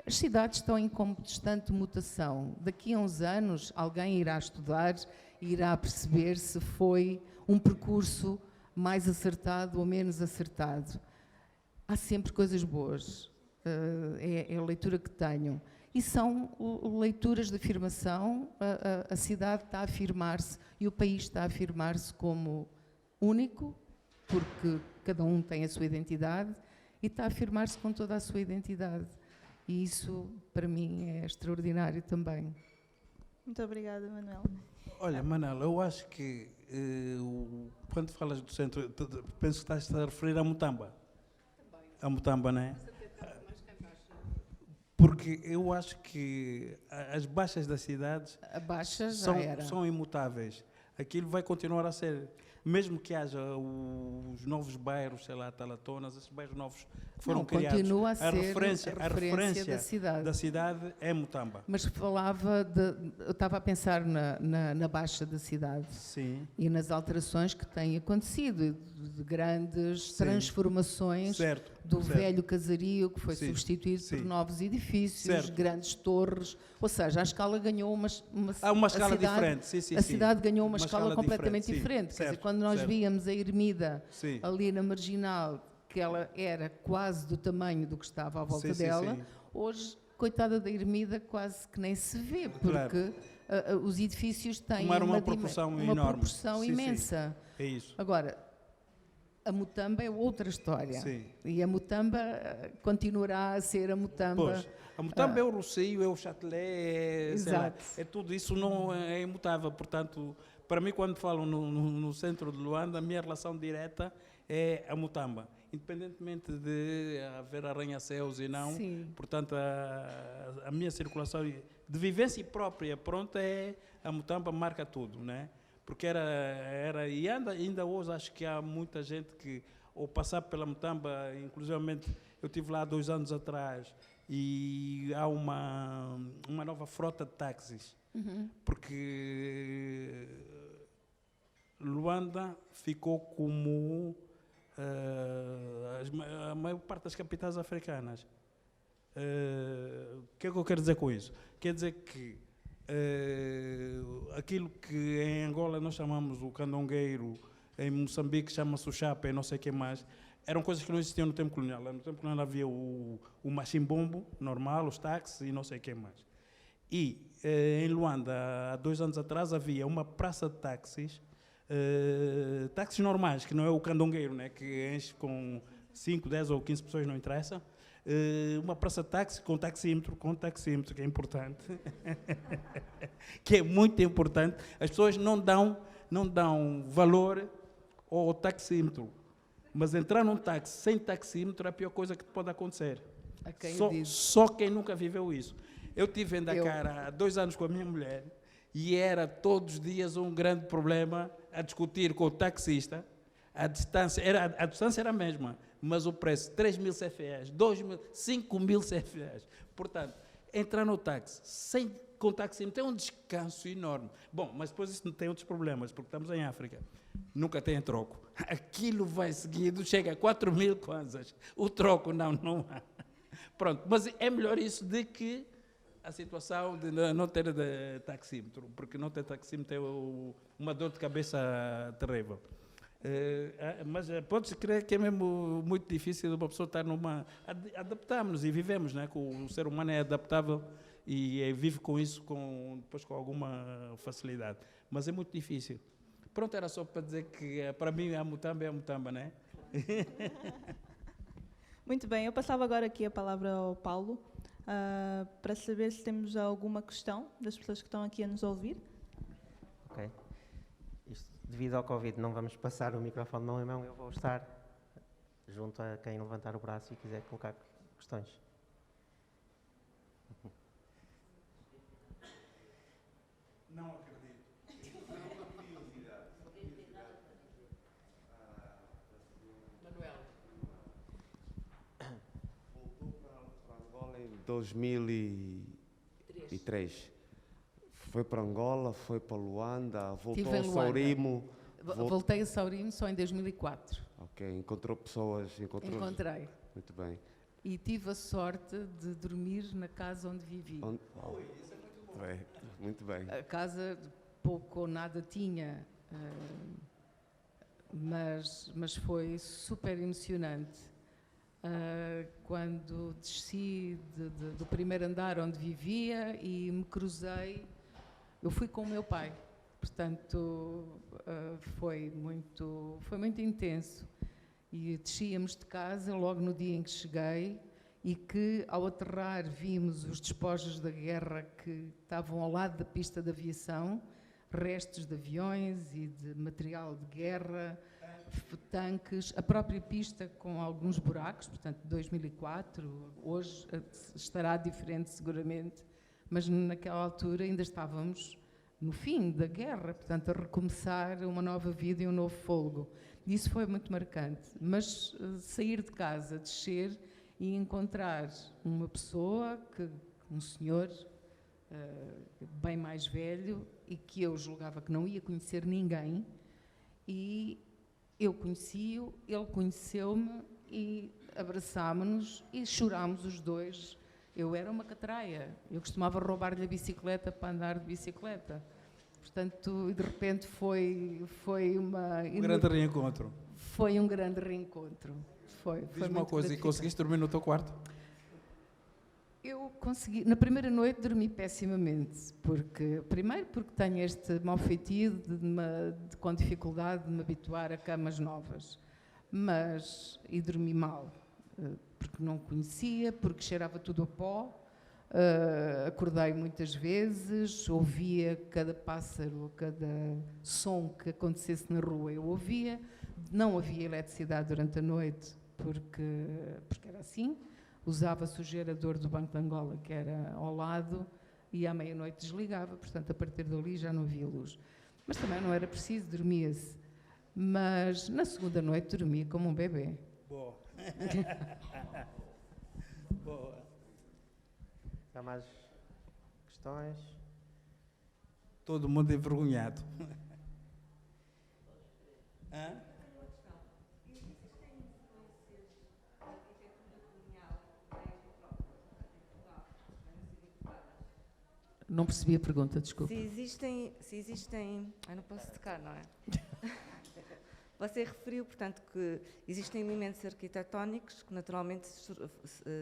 as cidades estão em constante mutação. Daqui a uns anos, alguém irá estudar e irá perceber se foi um percurso mais acertado ou menos acertado. Há sempre coisas boas, é a leitura que tenho. E são leituras de afirmação, a cidade está a afirmar-se e o país está a afirmar-se como único, porque cada um tem a sua identidade, e está a afirmar-se com toda a sua identidade. E isso, para mim, é extraordinário também.
Muito obrigada, Manuel.
Olha, Manela, eu acho que quando falas do centro, penso que estás a referir a Mutamba. A Mutamba, não é? Porque eu acho que as baixas das cidades
A baixa já era.
são imutáveis. Aquilo vai continuar a ser. Mesmo que haja os novos bairros, sei lá, Talatonas, esses bairros novos que foram
Não,
criados.
continua a ser
referência
a referência da cidade.
É Mutamba.
Mas eu estava a pensar na baixa da cidade
Sim.
e nas alterações que têm acontecido, de grandes
Sim.
transformações
Certo.
do
certo.
velho casario que foi
Sim,
substituído
sim.
por novos edifícios,
Certo.
grandes torres, ou seja, a escala ganhou
Há uma escala
a cidade,
diferente. Sim, sim,
a
sim.
cidade ganhou uma escala completamente
sim.
diferente. Quer dizer,
Certo,
quando nós
certo.
víamos a Ermida
Sim.
ali na Marginal, que ela era quase do tamanho do que estava à volta
Sim, sim,
dela,
sim.
hoje, coitada da Ermida, quase que nem se vê,
Claro.
porque os edifícios têm
Tomaram uma
uma
proporção
uma
enorme.
proporção
Sim, sim.
imensa.
É isso.
Agora, a Mutamba é outra história.
Sim.
E a Mutamba continuará a ser a Mutamba.
Pois, a Mutamba é o Rocio, é o Châtelet, sei lá,
Exato.
é tudo isso, não é imutável. Portanto, para mim, quando falo no centro de Luanda, a minha relação direta é a Mutamba. Independentemente de haver arranha-céus e não,
Sim.
portanto, a minha circulação de vivência própria, pronto, é a Mutamba marca tudo, né? Porque e ainda hoje acho que há muita gente que, ao passar pela Mutamba, inclusivamente eu estive lá 2 anos atrás, e há uma nova frota de táxis, porque Luanda ficou como a maior parte das capitais africanas. O que é que eu quero dizer com isso? Quer dizer que aquilo que em Angola nós chamamos o candongueiro, em Moçambique chama-se o chapa e não sei o que mais, eram coisas que não existiam no tempo colonial. No tempo colonial havia o machimbombo normal, os táxis e não sei o que mais. E em Luanda, há 2 anos atrás, havia uma praça de táxis, táxis normais, que não é o candongueiro, né, que enche com 5, 10 ou 15 pessoas, não interessa. Uma praça de táxi com taxímetro, que é importante, que é muito importante. As pessoas não dão valor ao taxímetro, mas entrar num táxi sem taxímetro é a pior coisa que pode acontecer.
A quem o diz.
Só quem nunca viveu isso. Eu estive em Dakar há 2 anos com a minha mulher e era todos os dias um grande problema a discutir com o taxista. A distância era a mesma, mas o preço, 3.000 CFAs, 2.000, 5.000 CFAs. Portanto, entrar no táxi com taxímetro tem um descanso enorme. Bom, mas depois isso tem outros problemas, porque estamos em África. Nunca tem troco. Aquilo vai seguido, chega a 4.000 kwanzas. O troco não há. Pronto, mas é melhor isso do que a situação de não ter de taxímetro, porque não ter taxímetro é uma dor de cabeça terrível. Mas pode-se crer que é mesmo muito difícil uma pessoa estar adaptamos-nos e vivemos, né? O ser humano é adaptável e vive com isso depois com alguma facilidade, mas é muito difícil. Pronto, era só para dizer que para mim a Mutamba é a Mutamba, né?
Muito bem, eu passava agora aqui a palavra ao Paulo, para saber se temos alguma questão das pessoas que estão aqui a nos ouvir.
Ok. Devido ao Covid, não vamos passar o microfone de mão em mão, eu vou estar junto a quem levantar o braço e quiser colocar questões.
Não acredito.
Manuel.
Voltou para Angola em 2003. Foi para Angola, foi para Luanda, voltou
Estive em
ao
Luanda.
Saurimo.
Voltei a Saurimo só em 2004.
Ok, encontrou pessoas,
Encontrei.
Muito bem.
E tive a sorte de dormir na casa onde vivi.
Muito bem.
A casa pouco ou nada tinha, mas foi super emocionante. Quando desci do primeiro andar onde vivia e me cruzei, eu fui com o meu pai, portanto foi muito intenso. E descíamos de casa logo no dia em que cheguei e que, ao aterrar, vimos os despojos da guerra que estavam ao lado da pista de aviação, restos de aviões e de material de guerra, tanques, a própria pista com alguns buracos, portanto, 2004, hoje estará diferente seguramente, mas naquela altura ainda estávamos no fim da guerra, portanto, a recomeçar uma nova vida e um novo fôlego. Isso foi muito marcante, mas sair de casa, descer e encontrar uma pessoa, um senhor bem mais velho e que eu julgava que não ia conhecer ninguém, e eu conheci-o, ele conheceu-me e abraçámos-nos e chorámos os dois. Eu era uma catraia, eu costumava roubar-lhe a bicicleta para andar de bicicleta. Portanto, de repente foi
Um grande reencontro.
Foi um grande reencontro.
Diz-me uma coisa, e conseguiste dormir no teu quarto?
Eu consegui, na primeira noite dormi pessimamente, primeiro porque tenho este mau feitio com dificuldade de me habituar a camas novas, e dormi mal, porque não conhecia, porque cheirava tudo a pó, acordei muitas vezes, ouvia cada pássaro, cada som que acontecesse na rua, eu ouvia, não havia eletricidade durante a noite, porque era assim. Usava-se o gerador do Banco de Angola, que era ao lado, e à meia-noite desligava, portanto, a partir dali já não havia luz. Mas também não era preciso, dormia-se. Mas na segunda noite dormia como um bebê.
Boa. Boa.
Há mais questões?
Todo mundo envergonhado. Hã?
Não percebi a pergunta, desculpa.
Se existem... Ai, não posso tocar, não é? Você referiu, portanto, que existem elementos arquitetónicos que naturalmente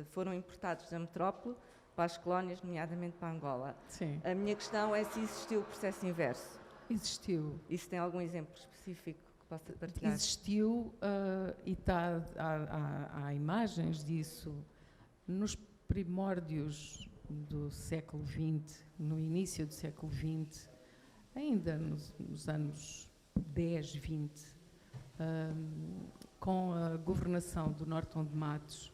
foram importados da metrópole para as colónias, nomeadamente para Angola.
Sim.
A minha questão é se existiu o processo inverso.
Existiu.
E se tem algum exemplo específico que possa partilhar?
Existiu e há imagens disso nos primórdios do século XX, no início do século XX, ainda nos anos 10, 20, com a governação do Norton de Matos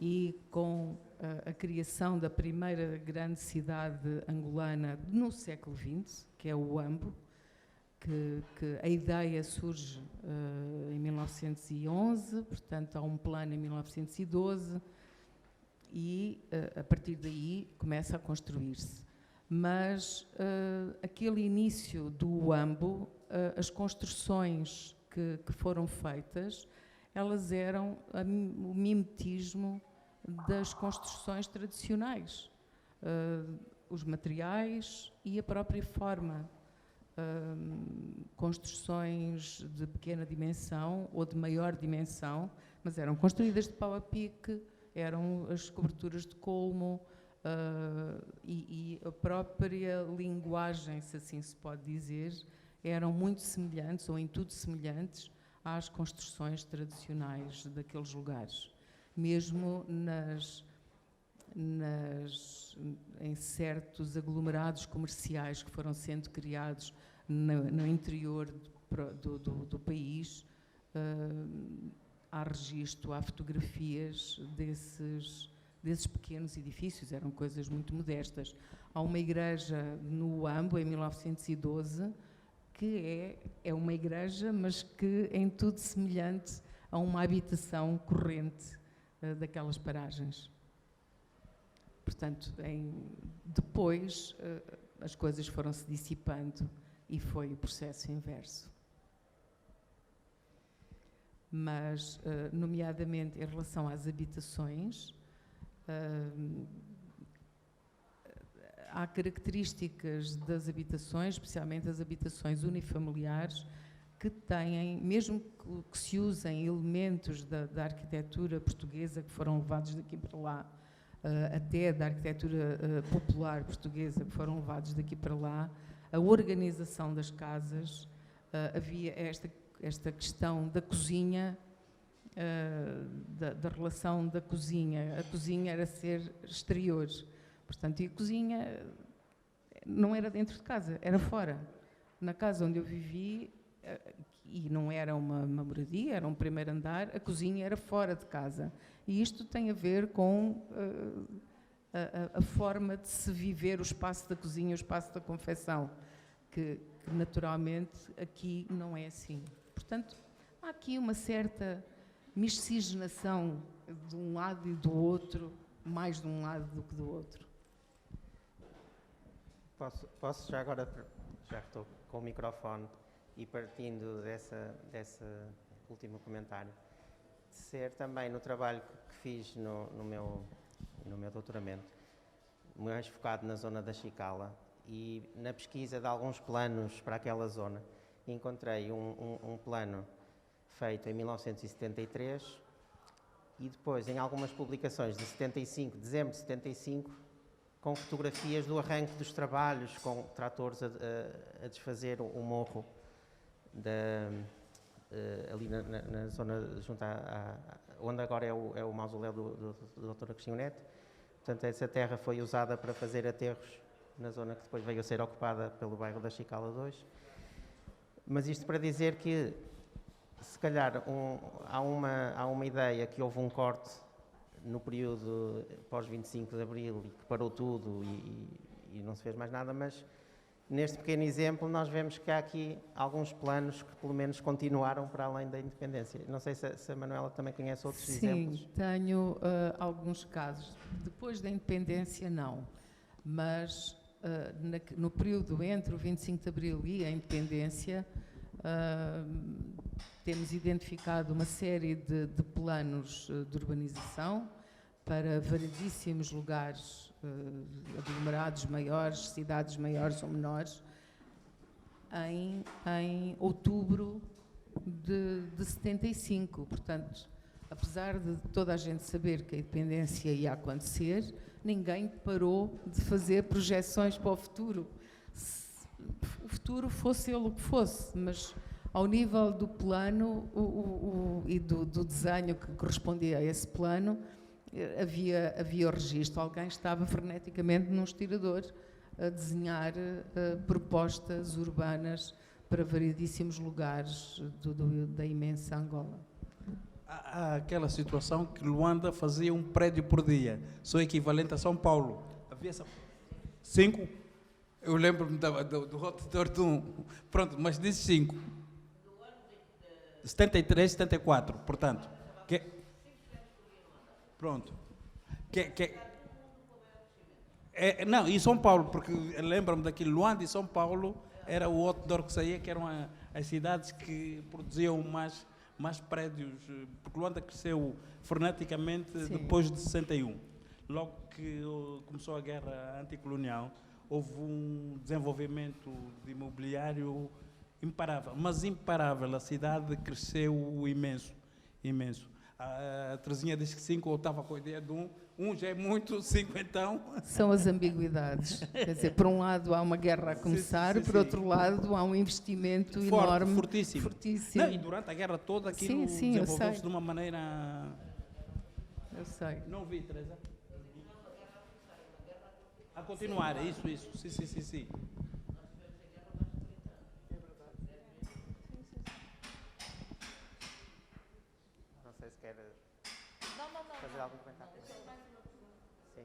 e com a criação da primeira grande cidade angolana no século XX, que é o Huambo, que a ideia surge em 1911, portanto há um plano em 1912, e a partir daí começa a construir-se. Mas aquele início do Huambo, as construções que foram feitas, elas eram o mimetismo das construções tradicionais, os materiais e a própria forma. Construções de pequena dimensão ou de maior dimensão, mas eram construídas de pau a pique, eram as coberturas de colmo e a própria linguagem, se assim se pode dizer, eram muito semelhantes, ou em tudo semelhantes, às construções tradicionais daqueles lugares. Mesmo em certos aglomerados comerciais que foram sendo criados no interior do país, há registro, há fotografias desses pequenos edifícios, eram coisas muito modestas. Há uma igreja no Huambo, em 1912, que é uma igreja, mas que é em tudo semelhante a uma habitação corrente daquelas paragens. Portanto, depois as coisas foram se dissipando e foi o processo inverso. Mas, nomeadamente em relação às habitações, há características das habitações, especialmente as habitações unifamiliares, que têm, mesmo que se usem elementos da arquitetura portuguesa que foram levados daqui para lá, até da arquitetura popular portuguesa que foram levados daqui para lá, a organização das casas, havia esta questão da cozinha, da relação da cozinha. A cozinha era ser exterior, portanto, e a cozinha não era dentro de casa, era fora. Na casa onde eu vivi, e não era uma moradia, era um primeiro andar, a cozinha era fora de casa. E isto tem a ver com a forma de se viver o espaço da cozinha, o espaço da confecção, que naturalmente aqui não é assim. Portanto, há aqui uma certa miscigenação de um lado e do outro, mais de um lado do que do outro.
Posso já agora, já que estou com o microfone e partindo desse último comentário, ser também no trabalho que fiz no meu doutoramento, mais focado na zona da Chicala e na pesquisa de alguns planos para aquela zona, encontrei um plano feito em 1973 e depois em algumas publicações de 75, dezembro de 75, com fotografias do arranque dos trabalhos, com tratores a desfazer o morro ali na zona junto onde agora é o mausoléu do Dr. Agostinho Neto. Portanto, essa terra foi usada para fazer aterros na zona que depois veio a ser ocupada pelo bairro da Chicala 2. Mas isto para dizer que, se calhar, há uma ideia que houve um corte no período pós-25 de Abril e que parou tudo e não se fez mais nada, mas neste pequeno exemplo nós vemos que há aqui alguns planos que pelo menos continuaram para além da independência. Não sei se a Manuela também conhece outros exemplos.
Sim, tenho alguns casos. Depois da independência não, mas no período entre o 25 de Abril e a independência temos identificado uma série de planos de urbanização para variedíssimos lugares, aglomerados maiores, cidades maiores ou menores, em outubro de 75. Portanto, apesar de toda a gente saber que a independência ia acontecer, ninguém parou de fazer projeções para o futuro. O futuro fosse ele o que fosse, mas ao nível do plano e do desenho que correspondia a esse plano, havia o registro. Alguém estava freneticamente num estirador a desenhar propostas urbanas para variedíssimos lugares da imensa Angola.
Há aquela situação que Luanda fazia um prédio por dia, só equivalente a São Paulo. Havia 5? Eu lembro-me do roteador de um. Pronto, mas disse 5. 73, 74, portanto. Pronto. Não, e São Paulo, porque lembro-me daquilo, Luanda e São Paulo era o outdoor que saía, que eram as cidades que produziam mais prédios, porque Luanda cresceu freneticamente. Sim. Depois de 61. Logo que começou a guerra anticolonial, houve um desenvolvimento de imobiliário imparável, mas imparável. A cidade cresceu imenso, imenso. A Terezinha diz que 5, eu estava com a ideia de 1. 1 já é muito, 5 então.
São as ambiguidades. Quer dizer, por um lado há uma guerra a começar, sim. Por outro lado há um investimento enorme.
Fortíssimo. Não, e durante a guerra toda aquilo desenvolveu-se de uma maneira...
Eu sei.
Não vi, Teresa. A continuar, isso. Sim.
Não sei se quer fazer algum comentário. Sim.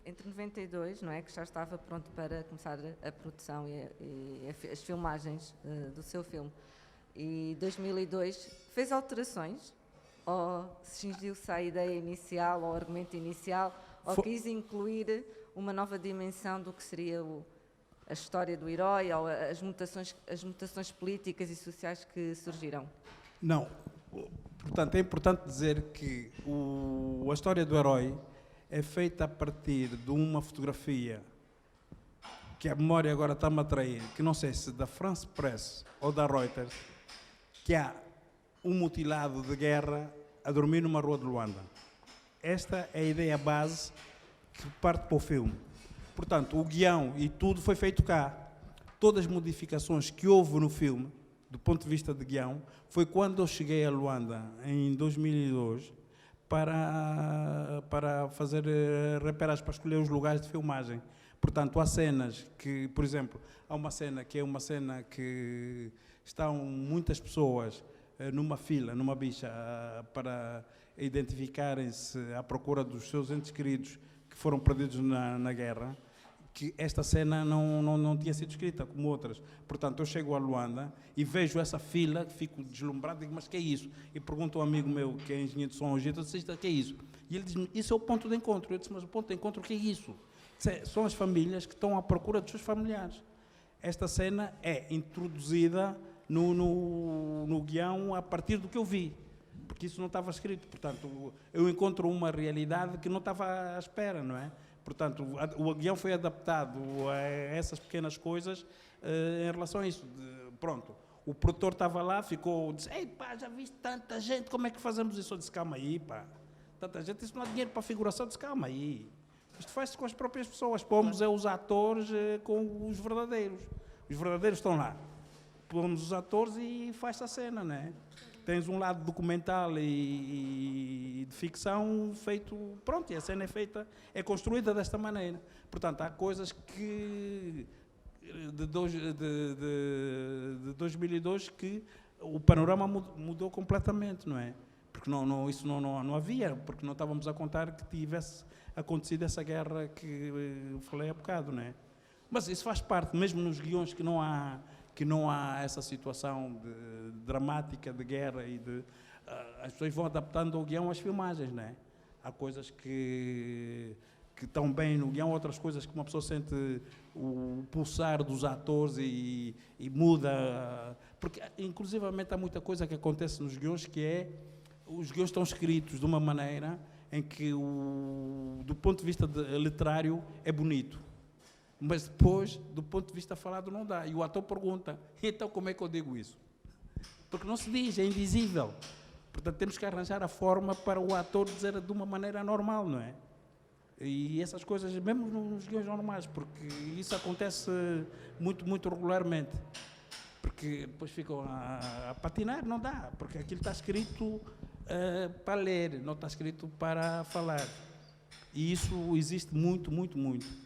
Entre 92, não é, que já estava pronto para começar a produção e as filmagens do seu filme, e 2002 fez alterações, ou cingiu-se à ideia inicial, ao argumento inicial, ou quis incluir uma nova dimensão do que seria a história do herói, ou as mutações políticas e sociais que surgiram?
Não. Portanto, é importante dizer que a história do herói é feita a partir de uma fotografia que a memória agora está-me a atrair, que não sei se da France Press ou da Reuters, que há um mutilado de guerra a dormir numa rua de Luanda. Esta é a ideia base que parte para o filme. Portanto, o guião e tudo foi feito cá. Todas as modificações que houve no filme do ponto de vista de guião, foi quando eu cheguei a Luanda, em 2002, para fazer reparas, para escolher os lugares de filmagem. Portanto, há cenas que, por exemplo, há uma cena que estão muitas pessoas numa fila, numa bicha, para identificarem-se à procura dos seus entes queridos que foram perdidos na guerra, que esta cena não tinha sido escrita como outras. Portanto, eu chego a Luanda e vejo essa fila, fico deslumbrado, digo, mas que é isso? E pergunto a um amigo meu, que é engenheiro de som hoje, eu disse, o que é isso? E ele diz-me, isso é o ponto de encontro. Eu disse, mas o ponto de encontro, o que é isso? São as famílias que estão à procura dos seus familiares. Esta cena é introduzida no guião a partir do que eu vi, porque isso não estava escrito. Portanto, eu encontro uma realidade que não estava à espera, não é? Portanto, o guião foi adaptado a essas pequenas coisas em relação a isso. Pronto, o produtor estava lá, disse, ei pá, já viste tanta gente, como é que fazemos isso? Eu disse, calma aí, pá, tanta gente, isso não há dinheiro para a figuração. Eu disse, calma aí, isto faz-se com as próprias pessoas, pomos os atores com os verdadeiros. Os verdadeiros estão lá, pomos os atores e faz-se a cena, não é? Tens um lado documental e de ficção feito, pronto, e a cena é construída desta maneira. Portanto, há coisas que de 2002 que o panorama mudou completamente, não é? Porque isso não havia, porque não estávamos a contar que tivesse acontecido essa guerra que eu falei há bocado, não é? Mas isso faz parte, mesmo nos guiões que não há essa situação dramática de guerra as pessoas vão adaptando o guião às filmagens, não é? Há coisas que estão bem no guião, outras coisas que uma pessoa sente o pulsar dos atores e muda, porque inclusivamente há muita coisa que acontece nos guiões os guiões estão escritos de uma maneira em que do ponto de vista literário é bonito. Mas depois, do ponto de vista falado, não dá. E o ator pergunta, então como é que eu digo isso? Porque não se diz, é invisível. Portanto, temos que arranjar a forma para o ator dizer de uma maneira normal, não é? E essas coisas, mesmo nos guiões normais, porque isso acontece muito, muito regularmente. Porque depois ficam a patinar, não dá, porque aquilo está escrito para ler, não está escrito para falar. E isso existe muito, muito, muito.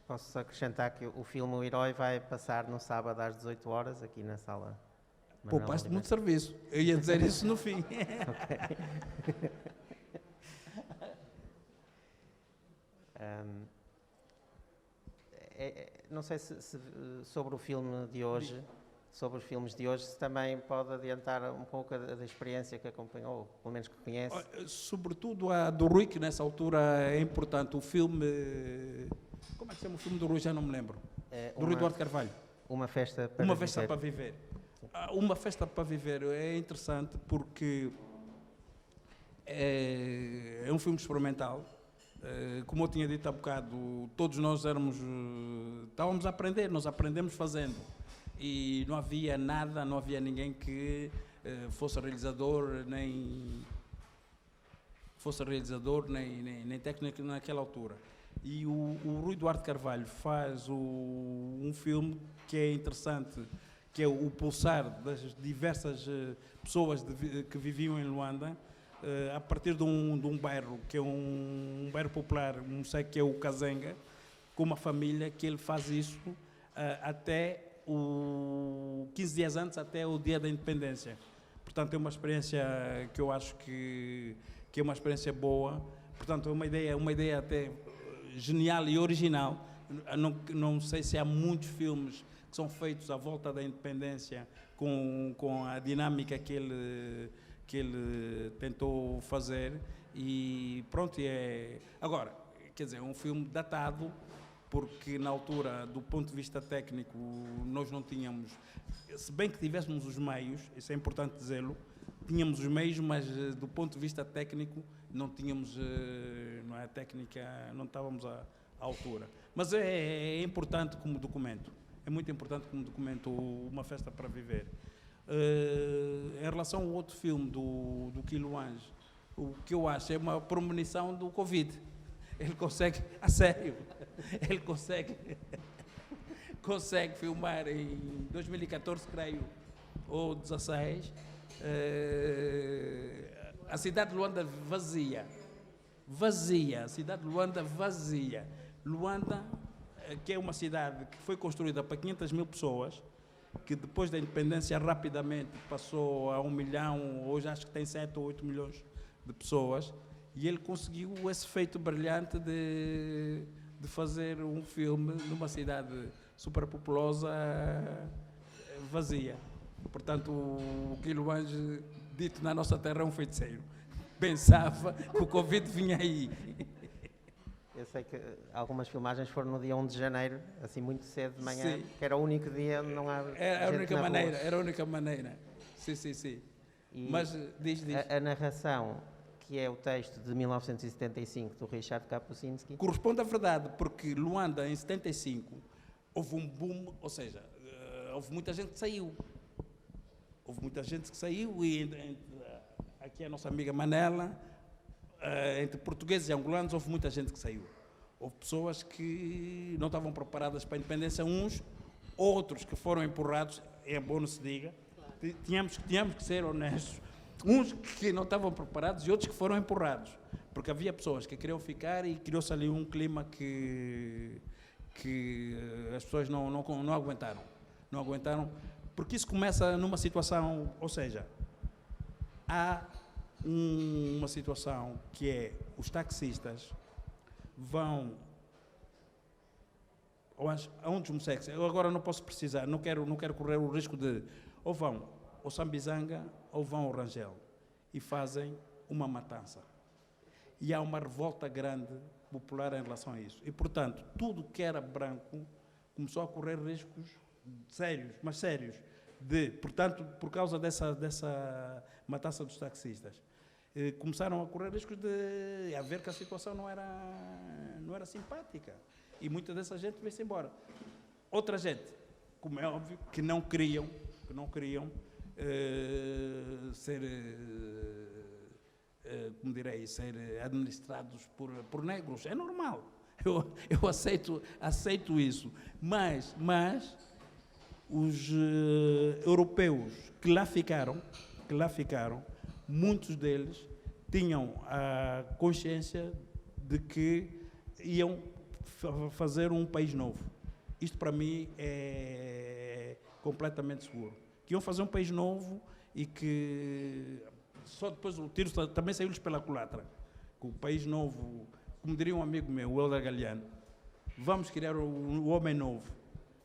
Posso acrescentar que o filme O Herói vai passar no sábado às 18 horas aqui na sala.
Poupaste muito serviço. Eu ia dizer isso no fim.
Não sei se sobre o filme de hoje, sobre os filmes de hoje, se também pode adiantar um pouco da experiência que acompanhou, ou pelo menos que conhece.
Sobretudo a do Rui, que nessa altura é importante. O filme... Como é que se chama o filme do Rui? Já não me lembro. Do Rui Duarte Carvalho.
Uma Festa para
Uma Festa para Viver. Uma Festa para Viver é interessante porque é um filme experimental. Como eu tinha dito há bocado, todos nós estávamos a aprender, nós aprendemos fazendo. E não havia nada, não havia ninguém que fosse realizador, nem técnico naquela altura. E o Rui Duarte Carvalho faz um filme que é interessante, que é o pulsar das diversas pessoas que viviam em Luanda, a partir de um bairro, que é um bairro popular, não sei, que é o Kazenga, com uma família, que ele faz isso até 15 dias antes, até o dia da independência. Portanto, é uma experiência que eu acho que é uma experiência boa. Portanto, é uma ideia até genial e original. Não sei se há muitos filmes que são feitos à volta da independência com a dinâmica que ele tentou fazer. E pronto, agora, quer dizer, é um filme datado, porque na altura, do ponto de vista técnico, nós não tínhamos, se bem que tivéssemos os meios, isso é importante dizê-lo, tínhamos os meios, mas do ponto de vista técnico não tínhamos, não é, técnica, não estávamos à altura. Mas é importante como documento, é muito importante como documento, Uma Festa para Viver. Em relação ao outro filme do Quilo Anjo, o que eu acho é uma premonição do Covid. Ele consegue, a sério, ele consegue consegue filmar em 2014, creio, ou 16, a cidade de Luanda vazia. Vazia, a cidade de Luanda vazia. Luanda, que é uma cidade que foi construída para 500 mil pessoas, que depois da independência rapidamente passou a 1 milhão, hoje acho que tem 7 ou 8 milhões de pessoas, e ele conseguiu esse feito brilhante de fazer um filme numa cidade superpopulosa vazia. Portanto, o Quilo Ange, dito na nossa terra, é um feiticeiro. Pensava que o convite vinha aí.
Eu sei que algumas filmagens foram no dia 1 de janeiro, assim muito cedo de manhã,
Sim.
que era o único dia onde não há
Era a
gente
única
na rua.
maneira, era a única maneira. Sim, sim, sim.
E
Mas diz.
a narração, que é o texto de 1975 do Richard Kapuscinski,
Corresponde à verdade, porque Luanda, em 75, houve um boom, ou seja, houve muita gente que saiu. Houve muita gente que saiu e aqui a nossa amiga Manela, entre portugueses e angolanos, houve muita gente que saiu. Houve pessoas que não estavam preparadas para a independência, uns, outros que foram empurrados, é bom não se diga, tínhamos que ser honestos, uns que não estavam preparados e outros que foram empurrados, porque havia pessoas que queriam ficar e criou-se ali um clima que as pessoas não aguentaram. Não aguentaram, porque isso começa numa situação, ou seja, há uma situação que é os taxistas vão aonde me segue, eu agora não posso precisar, não quero correr o risco de ou vão ao Sambizanga ou vão ao Rangel e fazem uma matança. E há uma revolta grande popular em relação a isso. E, portanto, tudo que era branco começou a correr riscos sérios, mas sérios, portanto, por causa dessa matança dos taxistas. Começaram a correr riscos a ver que a situação não era simpática. E muita dessa gente veio-se embora. Outra gente, como é óbvio, que não queriam ser, como direi, ser administrados por negros. É normal. Eu aceito isso. Mas os europeus que lá ficaram, muitos deles tinham a consciência de que iam fazer um país novo. Isto para mim é completamente seguro. Que iam fazer um país novo e que só depois o tiro também saiu-lhes pela culatra. Que o país novo, como diria um amigo meu, o Helder Galeano, vamos criar o homem novo.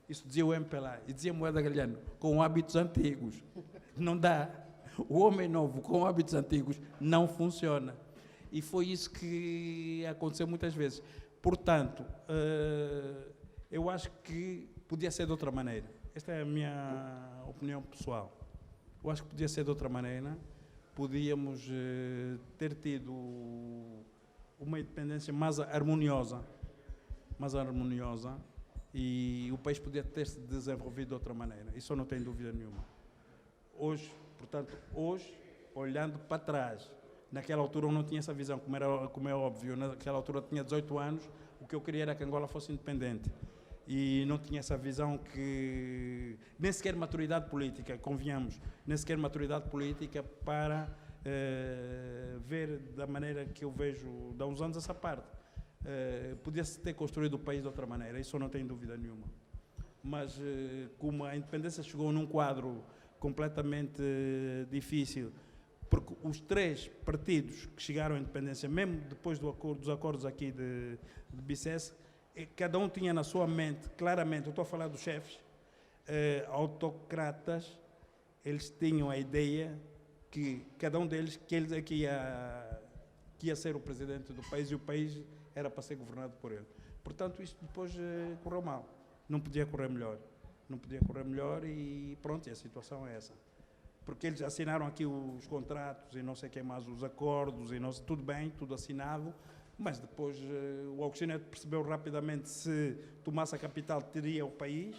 Isso dizia o MPLA e dizia o Helder Galeano, com hábitos antigos. Não dá. O homem novo com hábitos antigos não funciona. E foi isso que aconteceu muitas vezes. Portanto, eu acho que podia ser de outra maneira. Esta é a minha opinião pessoal. Eu acho que podia ser de outra maneira. Podíamos ter tido uma independência mais harmoniosa, e o país podia ter se desenvolvido de outra maneira. Isso eu não tenho dúvida nenhuma. Hoje, olhando para trás, naquela altura eu não tinha essa visão, como é óbvio. Naquela altura eu tinha 18 anos, o que eu queria era que Angola fosse independente. E não tinha essa visão nem sequer maturidade política, convenhamos, nem sequer maturidade política para ver da maneira que eu vejo de há uns anos essa parte. Podia-se ter construído o país de outra maneira, isso eu não tenho dúvida nenhuma. Mas como a independência chegou num quadro completamente difícil, porque os 3 partidos que chegaram à independência, mesmo depois dos acordos aqui de Bicesse, cada um tinha na sua mente, claramente, eu estou a falar dos chefes, autocratas, eles tinham a ideia que cada um deles, que ia ser o presidente do país e o país era para ser governado por ele. Portanto, isso depois correu mal. Não podia correr melhor e pronto, e a situação é essa. Porque eles assinaram aqui os contratos e não sei o que mais, os acordos, e não sei, tudo bem, tudo assinado, mas depois o Agostinho percebeu rapidamente se tomasse a capital teria o país.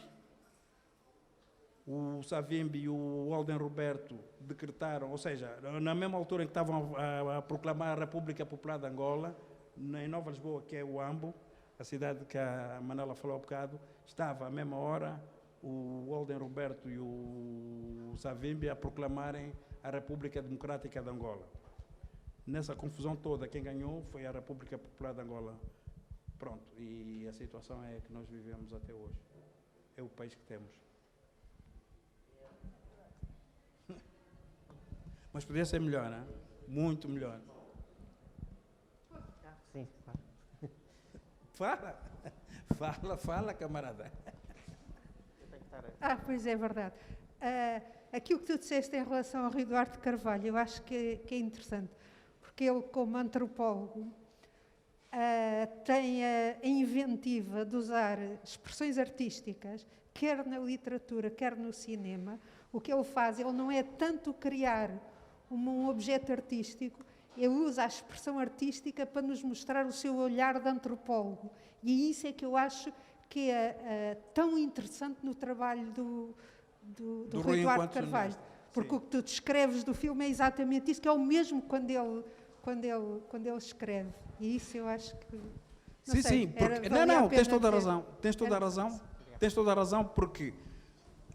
O Savimbi e o Alden Roberto decretaram, ou seja, na mesma altura em que estavam a proclamar a República Popular de Angola, em Nova Lisboa, que é o AMBO, a cidade que a Manela falou há bocado, estava à mesma hora o Walden Roberto e o Savimbi a proclamarem a República Democrática de Angola. Nessa confusão toda, quem ganhou foi a República Popular de Angola. Pronto, e a situação é que nós vivemos até hoje. É o país que temos. Mas podia ser melhor, né? Muito melhor.
Sim, claro.
Fala, camarada.
Eu tenho que estar
Pois é verdade. Aquilo que tu disseste em relação ao Rio Duarte de Carvalho, eu acho que é interessante, porque ele, como antropólogo, tem a inventiva de usar expressões artísticas, quer na literatura, quer no cinema. O que ele faz, ele não é tanto criar um objeto artístico, ele usa a expressão artística para nos mostrar o seu olhar de antropólogo. E isso é que eu acho que é tão interessante no trabalho do Rui Duarte de Carvalho. Porque
Sim.
o que tu descreves do filme é exatamente isso, que é o mesmo quando ele escreve. E isso eu acho que...
Sim, porque, não, tens toda a razão. Tens toda a razão, porque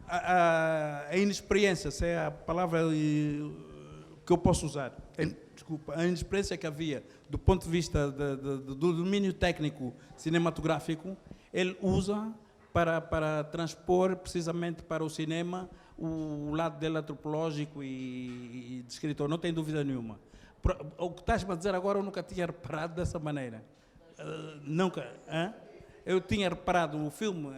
a inexperiência, se é a palavra que eu posso usar, a inexperiência que havia do ponto de vista do domínio técnico cinematográfico, ele usa para transpor precisamente para o cinema o lado dele antropológico e de escritor, não tem dúvida nenhuma. O que estás-me a dizer agora eu nunca tinha reparado dessa maneira. Nunca. Eu tinha reparado o filme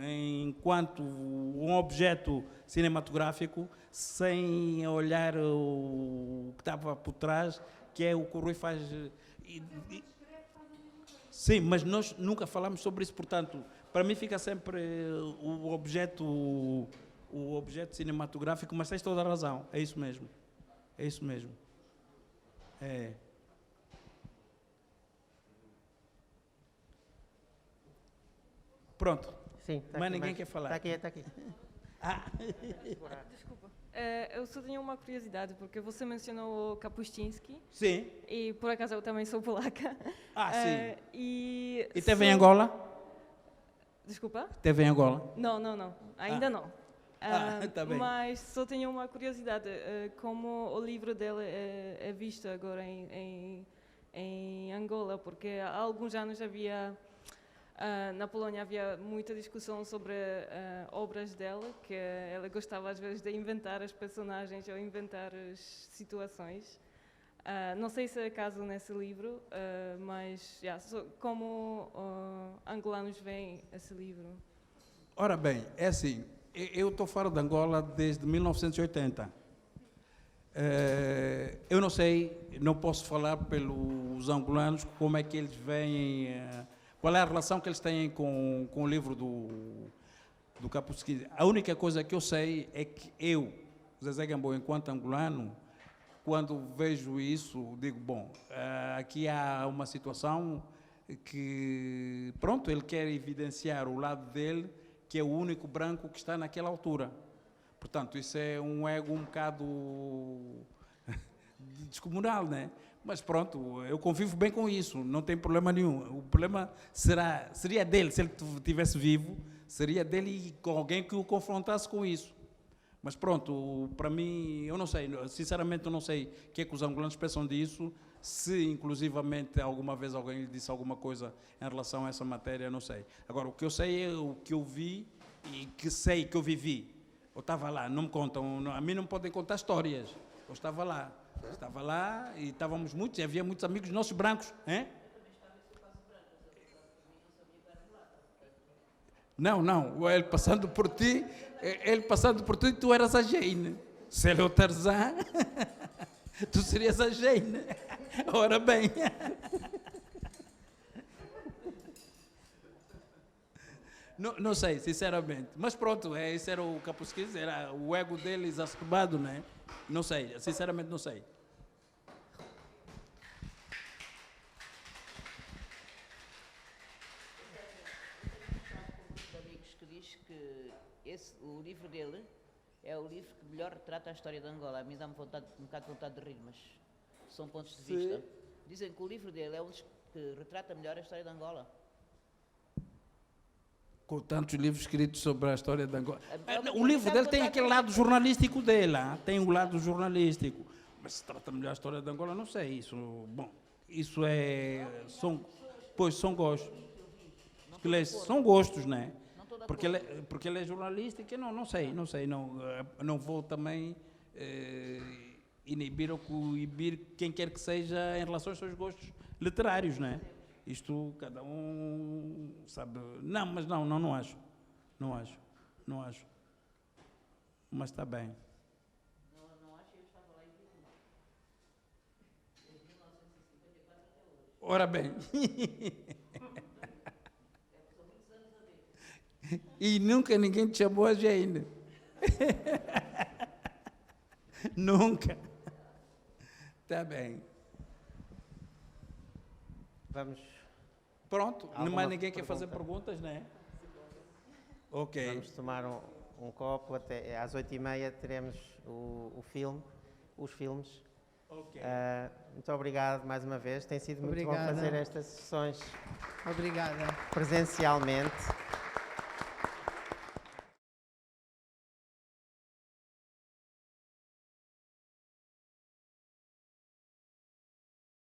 enquanto um objeto cinematográfico sem olhar o que estava por trás, que é o que o Rui faz. Sim, mas nós nunca falamos sobre isso, portanto, para mim fica sempre o objeto cinematográfico, mas tens toda a razão, é isso mesmo. É isso mesmo. É. Pronto.
Sim, tá
Mas
aqui,
ninguém quer falar.
Está aqui.
Desculpa. Eu só tinha uma curiosidade, porque você mencionou o Kapuscinski,
Sim.
e por acaso eu também sou polaca.
Sim.
E
teve em Angola?
Desculpa?
Teve em Angola?
Não. Ainda não.
Tá bem.
Mas só tenho uma curiosidade, como o livro dele é visto agora em Angola, porque há alguns anos havia... na Polónia havia muita discussão sobre obras dela, que ela gostava às vezes de inventar as personagens ou inventar as situações. Não sei se é caso nesse livro, mas como angolanos veem esse livro?
Ora bem, é assim, eu estou fora de Angola desde 1980. Eu não sei, não posso falar pelos angolanos como é que eles veem... Qual é a relação que eles têm com o livro do Kapuscinski? A única coisa que eu sei é que eu, Zezé Gamboa, enquanto angolano, quando vejo isso, digo, bom, aqui há uma situação que, pronto, ele quer evidenciar o lado dele, que é o único branco que está naquela altura. Portanto, isso é um ego um bocado descomunal, né? Mas pronto, eu convivo bem com isso, não tem problema nenhum. O problema seria dele, se ele estivesse vivo, seria dele e com alguém que o confrontasse com isso. Mas pronto, para mim, eu não sei, sinceramente eu não sei o que é que os angolanos pensam disso, se inclusivamente alguma vez alguém lhe disse alguma coisa em relação a essa matéria, eu não sei. Agora, o que eu sei é o que eu vi e que sei que eu vivi. Eu estava lá, não me contam, a mim não me podem contar histórias, eu estava lá. Estava lá e estávamos muitos, e havia muitos amigos nossos brancos. Hein? Não, ele passando por ti, tu eras a Jane. Se ele é o Tarzan, tu serias a Jane. Ora bem. Não sei, sinceramente. Mas pronto, esse era o Kapuscinski, era o ego dele exacerbado, né? Não sei, sinceramente não sei.
Amigos que diz que o livro dele é o livro que melhor retrata a história de Angola. A mim dá-me um bocado de vontade de rir, mas são pontos de vista. Dizem que o livro dele é um dos que retrata melhor a história de Angola.
Com tantos livros escritos sobre a história de Angola.
É uma
O livro dele tem
curiosidade
aquele lado jornalístico dele, tem um lado jornalístico. Mas se trata melhor a história de Angola, não sei. Isso são gostos. São gostos, né? Porque ele é jornalista e não sei. Não vou também inibir ou coibir quem quer que seja em relação aos seus gostos literários, né? Isto, cada um sabe. Não acho. Não acho. Mas está bem. Ora bem. E nunca ninguém te chamou hoje ainda. Nunca. Está bem.
Vamos.
Pronto,
Alguma
mais ninguém quer fazer
pergunta?
perguntas, né? Ok.
Vamos tomar um copo, até às 8h30 teremos os filmes.
Ok.
Muito obrigado mais uma vez, tem sido muito
Obrigada.
bom fazer estas sessões
Obrigada.
presencialmente.